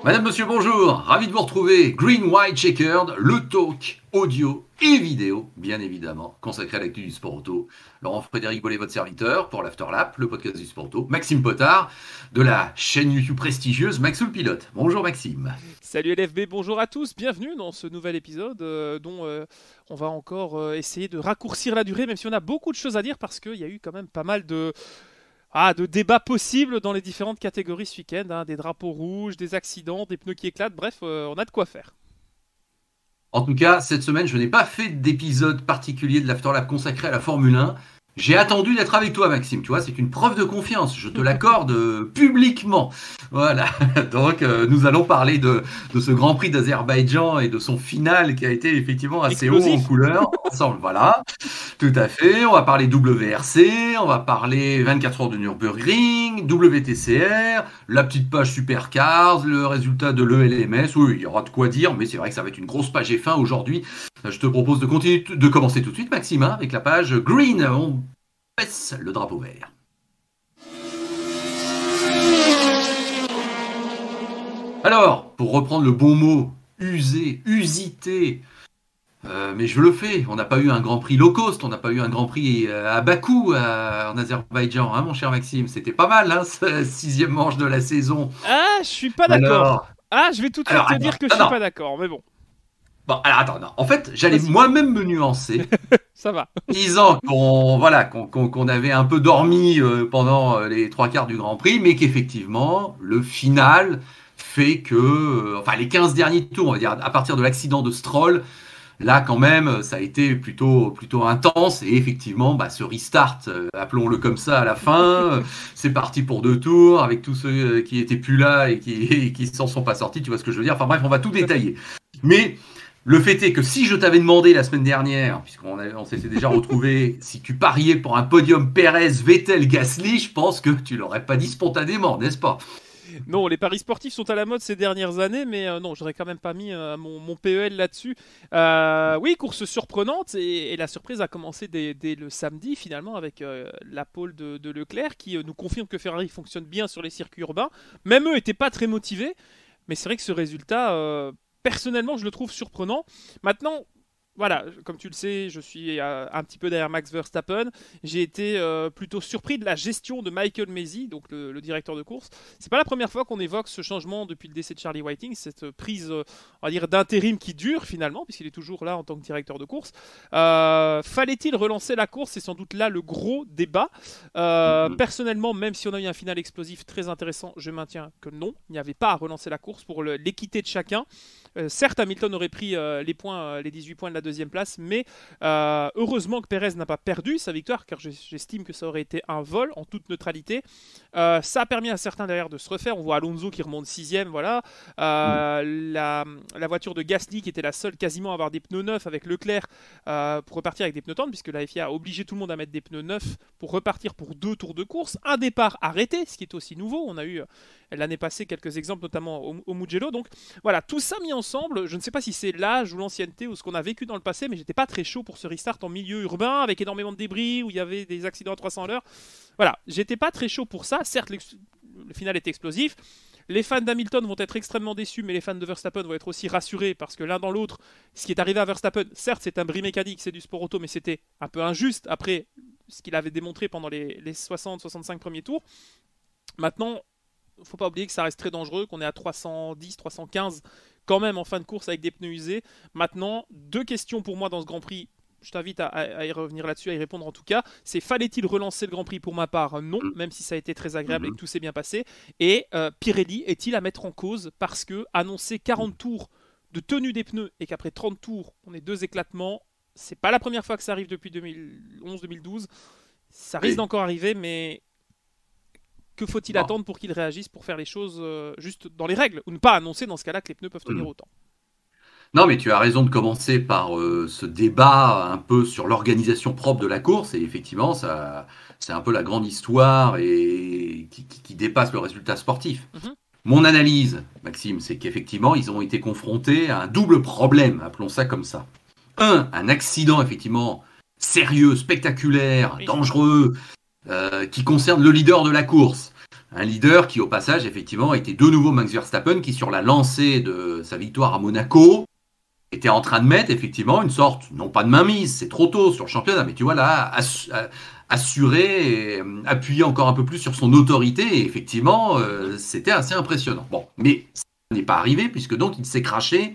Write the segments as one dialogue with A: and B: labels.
A: Madame, monsieur, bonjour, ravi de vous retrouver. Green, White, Checkered, le talk audio et vidéo, bien évidemment, consacré à l'actu du sport auto. Laurent-Frédéric Bollet, votre serviteur, pour l'Afterlap, le podcast du sport auto. Maxime Potard, de la chaîne YouTube prestigieuse Maxoul Pilote. Bonjour Maxime.
B: Salut LFB, bonjour à tous, bienvenue dans ce nouvel épisode dont on va encore essayer de raccourcir la durée, même si on a beaucoup de choses à dire parce qu'il y a eu quand même pas mal de débats possibles dans les différentes catégories ce week-end, des drapeaux rouges, des accidents, des pneus qui éclatent, bref, on a de quoi faire.
A: En tout cas, cette semaine, je n'ai pas fait d'épisode particulier de l'Afterlap consacré à la Formule 1. J'ai attendu d'être avec toi, Maxime. Tu vois, c'est une preuve de confiance. Je te l'accorde publiquement. Voilà. Donc, nous allons parler de ce Grand Prix d'Azerbaïdjan et de son final qui a été effectivement assez
B: explosif.
A: haut en couleur. Ensemble, voilà. Tout à fait. On va parler WRC. On va parler 24 heures de Nürburgring, WTCR, la petite page Supercars, le résultat de l'ELMS. Oui, il y aura de quoi dire, mais c'est vrai que ça va être une grosse page F1 aujourd'hui. Je te propose de commencer tout de suite, Maxime, avec la page Green. On baisse le drapeau vert. Alors, pour reprendre le bon mot, usité, mais je le fais. On n'a pas eu un Grand Prix low cost, on n'a pas eu un Grand Prix à Bakou, en Azerbaïdjan, hein, mon cher Maxime. C'était pas mal, hein, ce 6e manche de la saison.
B: Ah, je suis pas d'accord. Je vais tout de suite te dire que je suis pas d'accord, mais bon.
A: Bon, alors attends, non. En fait, j'allais moi-même me nuancer.
B: Ça va.
A: Disant qu'on avait un peu dormi pendant les 3/4 du Grand Prix, mais qu'effectivement, le final fait que, les 15 derniers tours, on va dire, à partir de l'accident de Stroll, là, quand même, ça a été plutôt intense. Et effectivement, ce restart, appelons-le comme ça, à la fin, c'est parti pour 2 tours, avec tous ceux qui étaient plus là et qui s'en sont pas sortis, tu vois ce que je veux dire. Enfin bref, on va tout détailler. Mais le fait est que si je t'avais demandé la semaine dernière, puisqu'on s'était déjà retrouvé, si tu pariais pour un podium Pérez, Vettel, Gasly, je pense que tu l'aurais pas dit spontanément, n'est-ce pas ?
B: Non, les paris sportifs sont à la mode ces dernières années, mais non, j'aurais quand même pas mis mon PEL là-dessus. Oui, course surprenante, et la surprise a commencé dès le samedi, finalement, avec la pole de Leclerc, qui nous confirme que Ferrari fonctionne bien sur les circuits urbains. Même eux n'étaient pas très motivés, mais c'est vrai que ce résultat, personnellement, je le trouve surprenant. Maintenant, voilà, comme tu le sais, je suis un petit peu derrière Max Verstappen. J'ai été plutôt surpris de la gestion de Michael Masi, donc le directeur de course. C'est pas la première fois qu'on évoque ce changement depuis le décès de Charlie Whiting, cette prise, on va dire, d'intérim qui dure finalement, puisqu'il est toujours là en tant que directeur de course. Fallait-il relancer la course? C'est sans doute là le gros débat. Personnellement, même si on a eu un final explosif très intéressant, je maintiens que non, il n'y avait pas à relancer la course pour l'équité de chacun. Certes, Hamilton aurait pris les 18 points de la deuxième place, mais heureusement que Pérez n'a pas perdu sa victoire, car j'estime que ça aurait été un vol en toute neutralité. Ça a permis à certains derrière de se refaire. On voit Alonso qui remonte 6ème, voilà. La voiture de Gasly qui était la seule quasiment à avoir des pneus neufs avec Leclerc pour repartir avec des pneus tendres, puisque la FIA a obligé tout le monde à mettre des pneus neufs pour repartir pour 2 tours de course. Un départ arrêté, ce qui est aussi nouveau. On a eu l'année passée quelques exemples, notamment au Mugello. Donc voilà, tout ça mis ensemble, je ne sais pas si c'est l'âge ou l'ancienneté ou ce qu'on a vécu dans le passé, mais j'étais pas très chaud pour ce restart en milieu urbain avec énormément de débris où il y avait des accidents à 300 à l'heure. Voilà, j'étais pas très chaud pour ça. Certes, le final est explosif. Les fans d'Hamilton vont être extrêmement déçus, mais les fans de Verstappen vont être aussi rassurés parce que l'un dans l'autre, ce qui est arrivé à Verstappen, certes c'est un bris mécanique, c'est du sport auto, mais c'était un peu injuste après ce qu'il avait démontré pendant les 60-65 premiers tours. Maintenant, faut pas oublier que ça reste très dangereux, qu'on est à 310, 315 quand même en fin de course avec des pneus usés. Maintenant, 2 questions pour moi dans ce Grand Prix. Je t'invite à y revenir là-dessus, à y répondre en tout cas. C'est fallait-il relancer le Grand Prix? Pour ma part, non, même si ça a été très agréable et que tout s'est bien passé. Et Pirelli est-il à mettre en cause parce que annoncer 40 tours de tenue des pneus et qu'après 30 tours, on ait 2 éclatements, c'est pas la première fois que ça arrive depuis 2011-2012. Ça risque d'encore arriver, mais que faut-il attendre pour qu'ils réagissent, pour faire les choses juste dans les règles, ou ne pas annoncer dans ce cas-là que les pneus peuvent tenir autant?
A: Non, mais tu as raison de commencer par ce débat un peu sur l'organisation propre de la course, et effectivement, ça, c'est un peu la grande histoire et qui dépasse le résultat sportif. Mon analyse, Maxime, c'est qu'effectivement, ils ont été confrontés à un double problème, appelons ça comme ça. Un accident effectivement sérieux, spectaculaire, dangereux, qui concerne le leader de la course. Un leader qui, au passage, effectivement, était de nouveau Max Verstappen, qui, sur la lancée de sa victoire à Monaco, était en train de mettre, effectivement, une sorte, non pas de mainmise, c'est trop tôt sur le championnat, mais tu vois, là, assurer et appuyer encore un peu plus sur son autorité, et effectivement, c'était assez impressionnant. Bon, mais ça n'est pas arrivé, puisque donc, il s'est craché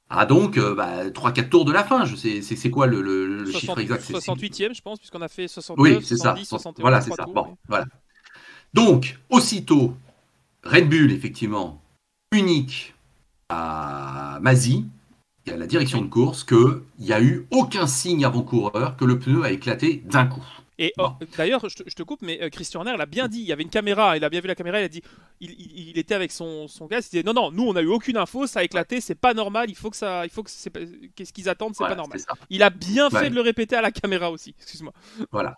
A: à donc 3-4 tours de la fin. C'est quoi le
B: 60,
A: chiffre exact?
B: 68e, je pense, puisqu'on a fait 69,
A: Oui, c'est
B: 70,
A: ça.
B: 71,
A: Voilà, c'est
B: 3
A: ça.
B: tours.
A: Bon,
B: Oui.
A: voilà. Donc, aussitôt, Red Bull, effectivement, unique à Masi, et à la direction de course, qu'il n'y a eu aucun signe avant-coureur que le pneu a éclaté d'un coup.
B: Et
A: Bon.
B: d'ailleurs, je te coupe, mais Christian Horner l'a bien dit. Il y avait une caméra, il a bien vu la caméra. Il a dit, il était avec son gars. Il disait non, nous on n'a eu aucune info, ça a éclaté, c'est pas normal. Qu'est-ce qu'ils attendent, c'est
A: Voilà,
B: pas normal.
A: c'est ça.
B: Il a bien
A: Ouais.
B: fait de le répéter à la caméra aussi. Excuse-moi.
A: Voilà.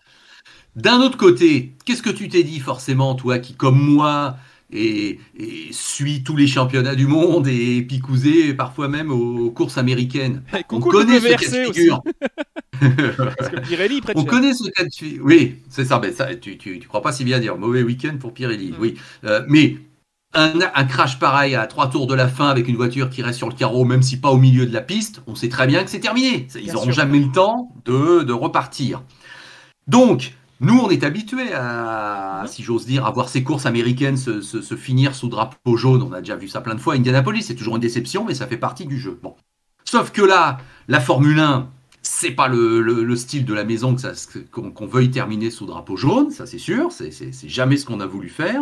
A: D'un autre côté, qu'est-ce que tu t'es dit forcément, toi qui, comme moi, et suit tous les championnats du monde et picousé parfois même aux courses américaines? On
B: Coucou
A: connaît
B: le
A: ce cas de
B: WRC aussi.
A: figure.
B: Parce que Pirelli prête
A: On
B: cher.
A: connaît ce cas de figure. Oui, c'est ça. Ben ça, tu crois pas si bien dire. Mauvais week-end pour Pirelli. Oui. Mais un crash pareil à 3 tours de la fin avec une voiture qui reste sur le carreau, même si pas au milieu de la piste, on sait très bien que c'est terminé. Ils
B: Bien
A: n'auront
B: sûr.
A: jamais le temps de repartir. Donc, nous, on est habitués à, si j'ose dire, à voir ces courses américaines se finir sous drapeau jaune. On a déjà vu ça plein de fois. Indianapolis, c'est toujours une déception, mais ça fait partie du jeu. Bon. Sauf que là, la Formule 1, c'est pas le style de la maison qu'on veuille terminer sous drapeau jaune, ça c'est sûr. C'est jamais ce qu'on a voulu faire.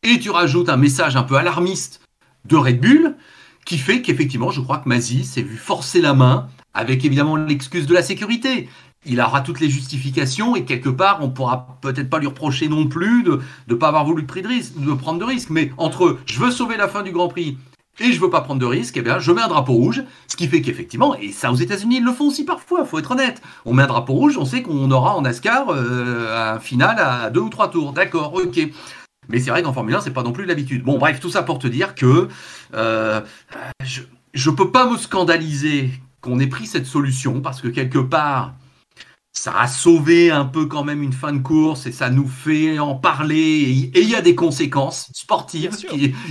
A: Et tu rajoutes un message un peu alarmiste de Red Bull, qui fait qu'effectivement, je crois que Masi s'est vu forcer la main, avec évidemment l'excuse de la sécurité. Il aura toutes les justifications et quelque part, on pourra peut-être pas lui reprocher non plus de ne pas avoir voulu prendre de risque. Mais entre je veux sauver la fin du Grand Prix et je veux pas prendre de risque, eh bien, je mets un drapeau rouge. Ce qui fait qu'effectivement, et ça aux États-Unis, ils le font aussi parfois, faut être honnête. On met un drapeau rouge, on sait qu'on aura en NASCAR un final à 2 ou 3 tours. D'accord, ok. Mais c'est vrai qu'en Formule 1, c'est pas non plus l'habitude. Bon, bref, tout ça pour te dire que je peux pas me scandaliser qu'on ait pris cette solution parce que quelque part, ça a sauvé un peu quand même une fin de course et ça nous fait en parler. Et il y a des conséquences sportives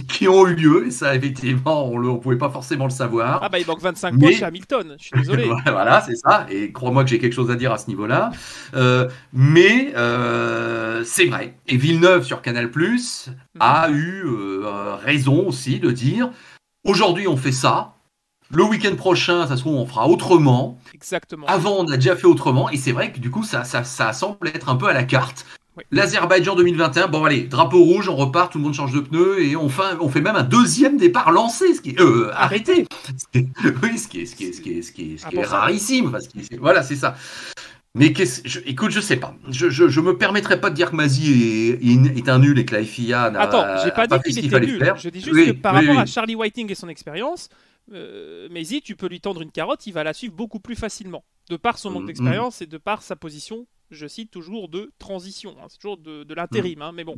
A: qui ont eu lieu. Et ça, effectivement, on ne pouvait pas forcément le savoir.
B: Ah bah il manque 25 points chez Hamilton, je suis désolé.
A: Voilà, c'est ça. Et crois-moi que j'ai quelque chose à dire à ce niveau-là. Mais c'est vrai. Et Villeneuve sur Canal+, a eu raison aussi de dire aujourd'hui on fait ça. Le week-end prochain, ça se trouve, on fera autrement.
B: Exactement.
A: Avant, on a déjà fait autrement. Et c'est vrai que du coup, ça semble être un peu à la carte. Oui. L'Azerbaïdjan 2021, bon allez, drapeau rouge, on repart, tout le monde change de pneu et on fait même un deuxième départ lancé, ce qui est arrêté. Oui, ce qui est rarissime. Voilà, c'est ça. Mais écoute, je sais pas. Je me permettrai pas de dire que Masi est un nul et que la FIA n'a
B: Attends, j'ai pas dit qu'il était nul. Je dis juste que par rapport à Charlie Whiting et son expérience, Masi, tu peux lui tendre une carotte, il va la suivre beaucoup plus facilement. De par son manque d'expérience et de par sa position, je cite toujours de transition. Hein. C'est toujours de l'intérim, hein, mais bon.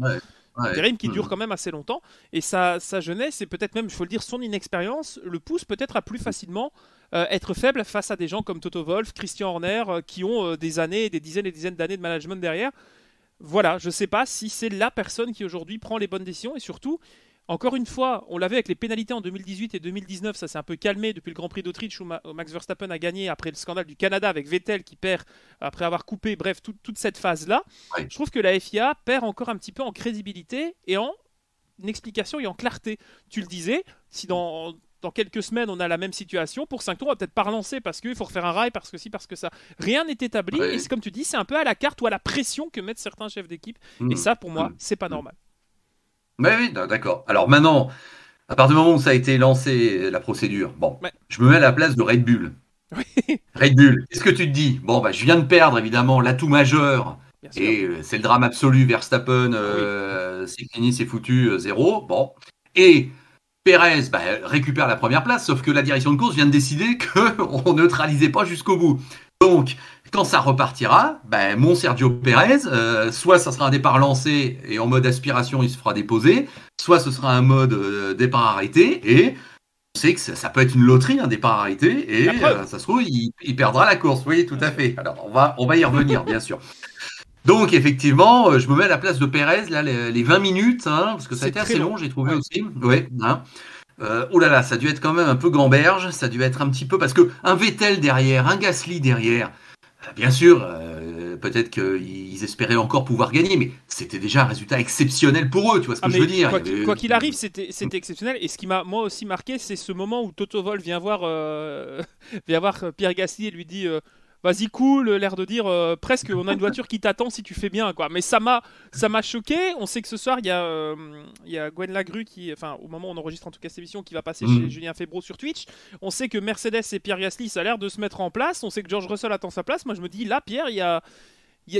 B: Intérim qui dure quand même assez longtemps. Et sa jeunesse, et peut-être même, il faut le dire, son inexpérience, le pousse peut-être à plus facilement être faible face à des gens comme Toto Wolff, Christian Horner, qui ont des années, des dizaines et des dizaines d'années de management derrière. Voilà, je ne sais pas si c'est la personne qui aujourd'hui prend les bonnes décisions et surtout, encore une fois, on l'avait avec les pénalités en 2018 et 2019, ça s'est un peu calmé depuis le Grand Prix d'Autriche où Max Verstappen a gagné après le scandale du Canada avec Vettel qui perd après avoir coupé, bref, toute cette phase-là. Ouais. Je trouve que la FIA perd encore un petit peu en crédibilité et en explication et en clarté. Tu le disais, si dans quelques semaines on a la même situation, pour 5 tours on va peut-être pas relancer parce qu'il faut refaire un rail, parce que si, parce que ça. Rien n'est établi et c'est comme tu dis, c'est un peu à la carte ou à la pression que mettent certains chefs d'équipe et ça pour moi, c'est pas normal.
A: Oui, d'accord. Alors maintenant, à partir du moment où ça a été lancé, la procédure, je me mets à la place de Red Bull.
B: Oui.
A: Red Bull, qu'est-ce que tu te dis? Bon, je viens de perdre évidemment l'atout majeur. Et c'est le drame absolu, Verstappen, c'est fini, c'est foutu, 0. Bon. Et Pérez récupère la première place, sauf que la direction de course vient de décider qu'on ne neutralisait pas jusqu'au bout. Donc, quand ça repartira, mon Sergio Pérez, soit ça sera un départ lancé et en mode aspiration, il se fera déposer, soit ce sera un mode départ arrêté et on sait que ça peut être une loterie, un départ arrêté, et ça se trouve, il perdra la course. Oui, tout à fait. Alors, on va y revenir, bien sûr. Donc effectivement, je me mets à la place de Pérez, là, les 20 minutes, hein, parce que ça a
B: C'est
A: été
B: très
A: assez
B: long.
A: long, j'ai trouvé
B: Ouais.
A: aussi. Ouais, hein. Oh là là, ça a dû être quand même un peu gamberge, ça a dû être un petit peu parce que un Vettel derrière, un Gasly derrière, bien sûr, peut-être qu'ils espéraient encore pouvoir gagner, mais c'était déjà un résultat exceptionnel pour eux, tu vois ce
B: Ah
A: que je veux
B: mais
A: dire?
B: quoi qu'il arrive, c'était exceptionnel. Et ce qui m'a moi aussi marqué, c'est ce moment où Toto Wolff vient voir, vient voir Pierre Gasly et lui dit vas-y cool, l'air de dire presque on a une voiture qui t'attend si tu fais bien quoi. Mais ça m'a choqué. On sait que ce soir il y a Gwen Lagrue qui, enfin au moment où on enregistre en tout cas cette émission, qui va passer chez
A: Mm.
B: Julien Febvreau sur Twitch. On sait que Mercedes et Pierre Gasly ça a l'air de se mettre en place. On sait que George Russell attend sa place. Moi je me dis là Pierre il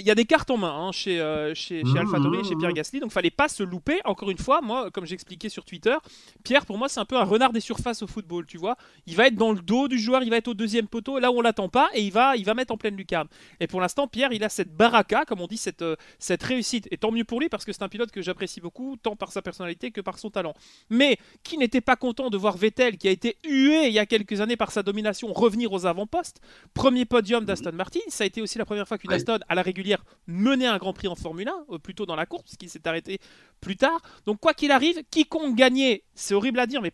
B: y a des cartes en main hein, chez AlphaTauri et chez Pierre
A: Mm.
B: Gasly, donc fallait pas se louper. Encore une fois, moi, comme j'expliquais sur Twitter, Pierre, pour moi, c'est un peu un renard des surfaces au football, tu vois. Il va être dans le dos du joueur, il va être au deuxième poteau, là où on l'attend pas, et il va mettre en pleine lucarne. Et pour l'instant, Pierre, il a cette baraka, comme on dit, cette réussite. Et tant mieux pour lui, parce que c'est un pilote que j'apprécie beaucoup, tant par sa personnalité que par son talent. Mais qui n'était pas content de voir Vettel, qui a été hué il y a quelques années par sa domination, revenir aux avant-postes. Premier podium d'Aston Martin, ça a été aussi la première fois qu'une
A: Ouais,
B: Aston à la régulière menait un Grand Prix en Formule 1, plutôt dans la course, parce qu'il s'est arrêté plus tard. Donc quoi qu'il arrive, quiconque gagnait, c'est horrible à dire, mais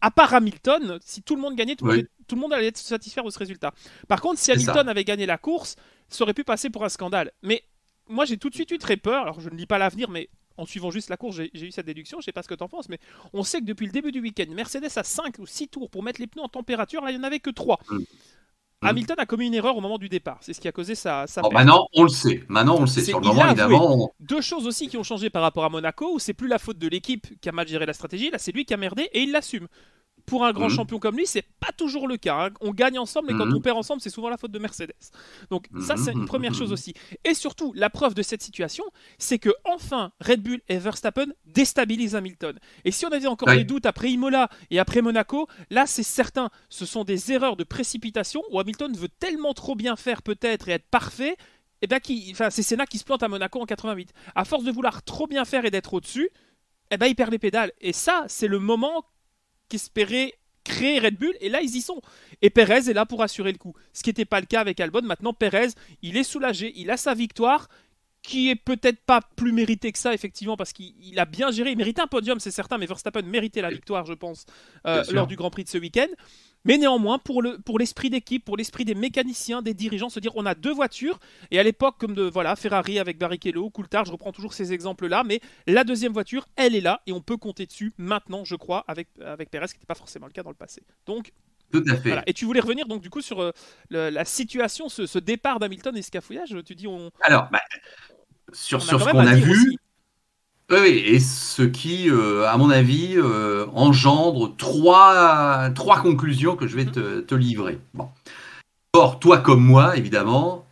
B: à part Hamilton, si tout le monde gagnait,
A: ouais,
B: tout le monde allait être satisfait de ce résultat. Par contre, si
A: c'est
B: Hamilton
A: ça.
B: avait gagné la course, ça aurait pu passer pour un scandale. Mais moi, j'ai tout de suite eu très peur. Alors, je ne lis pas l'avenir, mais en suivant juste la course, j'ai eu cette déduction. Je ne sais pas ce que tu en penses, mais on sait que depuis le début du week-end, Mercedes a 5 ou 6 tours pour mettre les pneus en température. Là, il n'y en avait que 3.
A: Mm. Mm.
B: Hamilton a commis une erreur au moment du départ. C'est ce qui a causé sa
A: Bon,
B: perte.
A: maintenant, on le sait. Maintenant, on le sait. Sur le
B: Il
A: moment,
B: l'a avoué.
A: évidemment,
B: Deux choses aussi qui ont changé par rapport à Monaco, où c'est plus la faute de l'équipe qui a mal géré la stratégie. Là, c'est lui qui a merdé et il l'assume. Pour un grand
A: Mm.
B: champion comme lui, c'est pas toujours le cas, hein. On gagne ensemble, mais quand on
A: Mm.
B: perd ensemble, c'est souvent la faute de Mercedes. Donc ça, c'est une
A: Mm.
B: première chose
A: Mm.
B: aussi. Et surtout, la preuve de cette situation, c'est que enfin Red Bull et Verstappen déstabilisent Hamilton. Et si on avait encore des
A: Ouais.
B: doutes après Imola et après Monaco, là, c'est certain, ce sont des erreurs de précipitation où Hamilton veut tellement trop bien faire peut-être et être parfait. Et ben, c'est Senna qui se plante à Monaco en 88. À force de vouloir trop bien faire et d'être au-dessus, eh ben, il perd les pédales. Et ça, c'est le moment qu'espérait créer Red Bull, et là ils y sont. Et Perez est là pour assurer le coup. Ce qui n'était pas le cas avec Albon. Maintenant, Perez, il est soulagé, il a sa victoire, qui est peut-être pas plus méritée que ça, effectivement, parce qu'il a bien géré. Il méritait un podium, c'est certain, mais Verstappen méritait la victoire, je pense,
A: Bien
B: lors
A: sûr.
B: du Grand Prix de ce week-end. Mais néanmoins, pour l'esprit d'équipe, pour l'esprit des mécaniciens, des dirigeants, se dire on a deux voitures, et à l'époque, comme voilà, Ferrari avec Barrichello, Coulthard, je reprends toujours ces exemples-là, mais la deuxième voiture, elle est là, et on peut compter dessus maintenant, je crois, avec Perez, ce qui n'était pas forcément le cas dans le passé. Donc,
A: Tout à
B: voilà.
A: fait.
B: Et tu voulais revenir donc du coup sur la situation, ce départ d'Hamilton et ce cafouillage. Tu dis
A: Alors, bah, sur,
B: on a
A: sur
B: quand
A: ce
B: même
A: qu'on
B: à
A: a
B: dire
A: vu,
B: aussi.
A: oui, oui, et ce qui, à mon avis, engendre trois conclusions que je vais
B: Mhm.
A: te livrer. Bon. Or, toi comme moi, évidemment,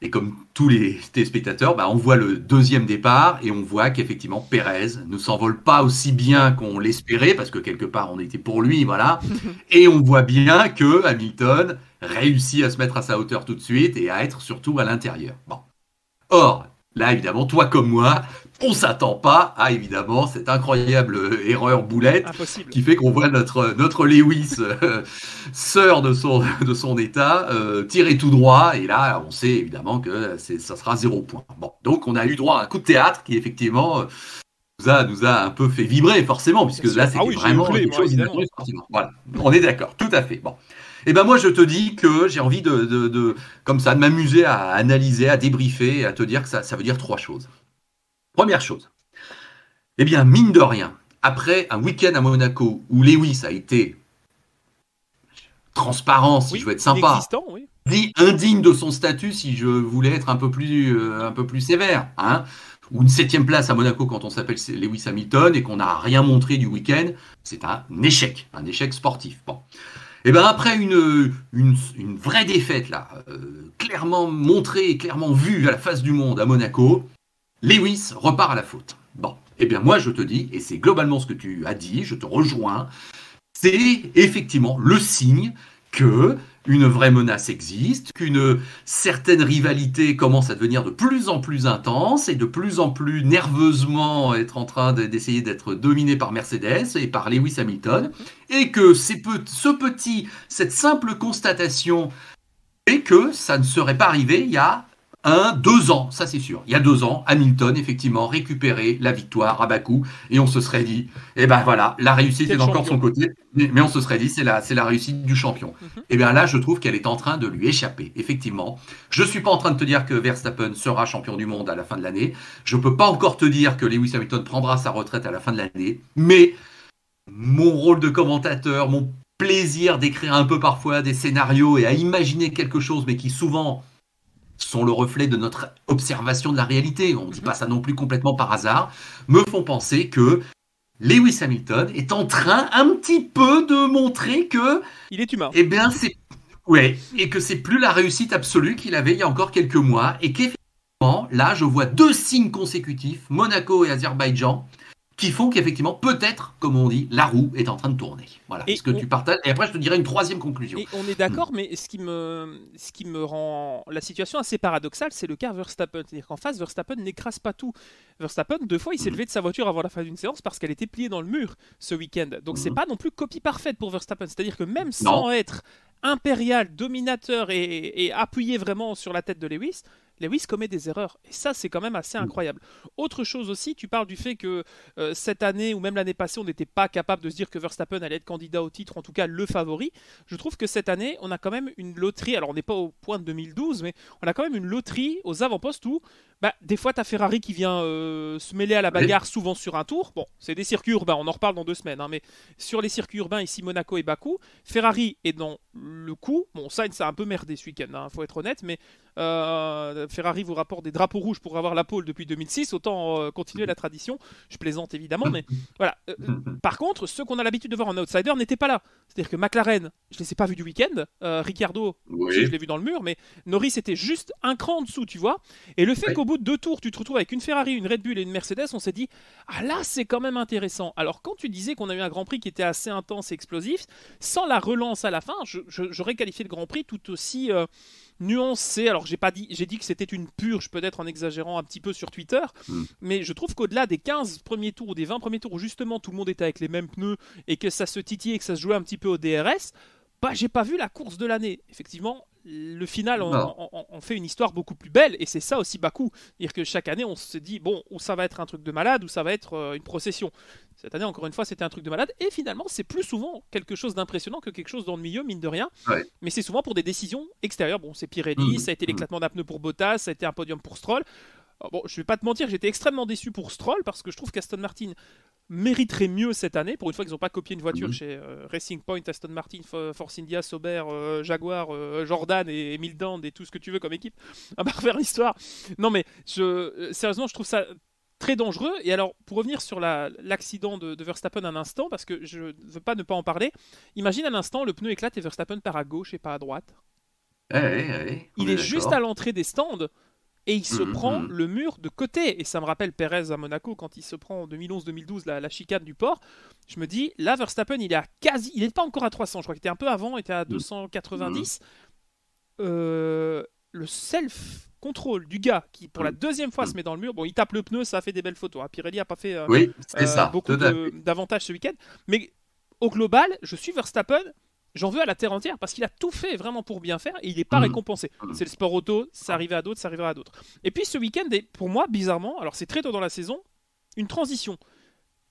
A: et comme tous les téléspectateurs, bah, on voit le deuxième départ et on voit qu'effectivement, Pérez ne s'envole pas aussi
B: Non.
A: bien qu'on l'espérait, parce que quelque part, on était pour lui, voilà. Et on voit bien que Hamilton réussit à se mettre à sa hauteur tout de suite et à être surtout à l'intérieur. Bon. Or, là, évidemment, toi comme moi, on s'attend pas à, évidemment, cette incroyable erreur boulette
B: Impossible.
A: qui fait qu'on voit notre Lewis, sœur de son état, tirer tout droit. Et là, on sait évidemment que ça sera 0 point. Bon, donc on a eu droit à un coup de théâtre qui, effectivement, nous a un peu fait vibrer, forcément,
B: Bien
A: puisque là,
B: sûr. Ah
A: c'était
B: oui, j'ai
A: vraiment
B: hurlé,
A: quelque
B: moi,
A: chose
B: évidemment.
A: d'inattendu sportivement. Voilà, on est d'accord, tout à fait. Bon. Et ben moi, je te dis que j'ai envie comme ça, de m'amuser à analyser, à débriefer, et à te dire que ça veut dire trois choses. Première chose, eh bien, mine de rien, après un week-end à Monaco où Lewis a été transparent, si je
B: Oui,
A: veux être sympa,
B: inexistant, oui.
A: indigne de son statut, si je voulais être un peu plus sévère, hein, ou une 7e place à Monaco quand on s'appelle Lewis Hamilton et qu'on n'a rien montré du week-end, c'est un échec sportif. Bon. Et ben après une vraie défaite là, clairement montrée et clairement vue à la face du monde à Monaco, Lewis repart à la faute. Bon, eh bien moi je te dis, et c'est globalement ce que tu as dit, je te rejoins, c'est effectivement le signe que une vraie menace existe, qu'une certaine rivalité commence à devenir de plus en plus intense et de plus en plus nerveusement être en train d'essayer d'être dominé par Mercedes et par Lewis Hamilton, et que cette simple constatation fait que ça ne serait pas arrivé il y a 2 ans, ça c'est sûr. Il y a 2 ans, Hamilton, effectivement, récupérait la victoire à Bakou, et on se serait dit, eh ben voilà, la réussite est encore de son côté, mais on se serait dit, c'est la réussite du champion. Et bien là, je trouve qu'elle est en train de lui échapper, effectivement. Je suis pas en train de te dire que Verstappen sera champion du monde à la fin de l'année. Je peux pas encore te dire que Lewis Hamilton prendra sa retraite à la fin de l'année, mais mon rôle de commentateur, mon plaisir d'écrire un peu parfois des scénarios et à imaginer quelque chose, mais qui souvent sont le reflet de notre observation de la réalité, on ne dit pas ça non plus complètement par hasard, me font penser que Lewis Hamilton est en train un petit peu de montrer que
B: il est humain.
A: Eh bien, et que c'est plus la réussite absolue qu'il avait il y a encore quelques mois, et qu'effectivement, là, je vois 2 signes consécutifs, Monaco et Azerbaïdjan, qui font qu'effectivement, peut-être, comme on dit, la roue est en train de tourner. Voilà, ce que tu partages. Et après, je te dirai une 3e conclusion.
B: Et on est d'accord, mais ce qui me rend la situation assez paradoxale, c'est le cas Verstappen. C'est-à-dire qu'en face, Verstappen n'écrase pas tout. Verstappen, 2 fois, il s'est levé de sa voiture avant la fin d'une séance parce qu'elle était pliée dans le mur ce week-end. Donc, c'est pas non plus copie parfaite pour Verstappen. C'est-à-dire que même sans être impérial, dominateur et appuyé vraiment sur la tête de Lewis commet des erreurs. Et ça, c'est quand même assez incroyable. Autre chose aussi, tu parles du fait que cette année, ou même l'année passée, on n'était pas capable de se dire que Verstappen allait être candidat au titre, en tout cas le favori. Je trouve que cette année, on a quand même une loterie. Alors, on n'est pas au point de 2012, mais on a quand même une loterie aux avant-postes où des fois, tu as Ferrari qui vient se mêler à la bagarre, souvent sur un tour. Bon, c'est des circuits urbains, on en reparle dans 2 semaines. Mais sur les circuits urbains, ici Monaco et Bakou, Ferrari est dans le coup. Bon, Sainz a un peu merdé ce week-end, faut être honnête, mais Ferrari vous rapporte des drapeaux rouges pour avoir la pole depuis 2006. Autant continuer la tradition. Je plaisante évidemment, mais voilà. Par contre, ceux qu'on a l'habitude de voir en outsider n'étaient pas là. C'est-à-dire que McLaren, je ne les ai pas vus du week-end. Ricciardo, je l'ai vu dans le mur, mais Norris était juste un cran en dessous, tu vois. Et le fait qu'au bout de 2 tours, tu te retrouves avec une Ferrari, une Red Bull et une Mercedes, on s'est dit, ah là, c'est quand même intéressant. Alors, quand tu disais qu'on a eu un Grand Prix qui était assez intense et explosif, sans la relance à la fin, j'aurais qualifié le Grand Prix tout aussi nuancé. Alors, j'ai dit que c'était une purge, peut-être en exagérant un petit peu sur Twitter, mais je trouve qu'au-delà des 15 premiers tours ou des 20 premiers tours où justement tout le monde était avec les mêmes pneus et que ça se titillait et que ça se jouait un petit peu au DRS, j'ai pas vu la course de l'année. Effectivement, le final on fait une histoire beaucoup plus belle, et c'est ça aussi Bakou. C'est-à-dire que chaque année on se dit, bon, ou ça va être un truc de malade, ou ça va être une procession. Cette année, encore une fois, c'était un truc de malade, et finalement c'est plus souvent quelque chose d'impressionnant que quelque chose dans le milieu, mine de rien. Mais c'est souvent pour des décisions extérieures. Bon, c'est Pirelli, ça a été l'éclatement d'un pneu pour Bottas, ça a été un podium pour Stroll. Bon, je vais pas te mentir, j'étais extrêmement déçu pour Stroll, parce que je trouve qu'Aston Martin mériterait mieux cette année. Pour une fois qu'ils n'ont pas copié une voiture chez Racing Point, Aston Martin, Force India, Sauber, Jaguar, Jordan et Mildan et tout ce que tu veux comme équipe, à part faire l'histoire. Non mais sérieusement, je trouve ça très dangereux. Et alors, pour revenir sur l'accident de Verstappen un instant, parce que je ne veux pas ne pas en parler, imagine un instant, le pneu éclate et Verstappen part à gauche et pas à droite. Il est juste à l'entrée des stands. Et il se prend le mur de côté. Et ça me rappelle Perez à Monaco quand il se prend en 2011-2012 la chicane du port. Je me dis, là, Verstappen, il n'est pas encore à 300. Je crois qu'il était un peu avant, il était à 290. Le self-control du gars qui, pour la 2e fois, se met dans le mur. Bon, il tape le pneu, ça a fait des belles photos. Pirelli n'a pas fait beaucoup d'avantages ce week-end. Mais au global, je suis Verstappen. J'en veux à la terre entière parce qu'il a tout fait vraiment pour bien faire et il n'est pas récompensé. C'est le sport auto, ça arrivait à d'autres, ça arrivera à d'autres. Et puis ce week-end est pour moi, bizarrement, alors c'est très tôt dans la saison, une transition.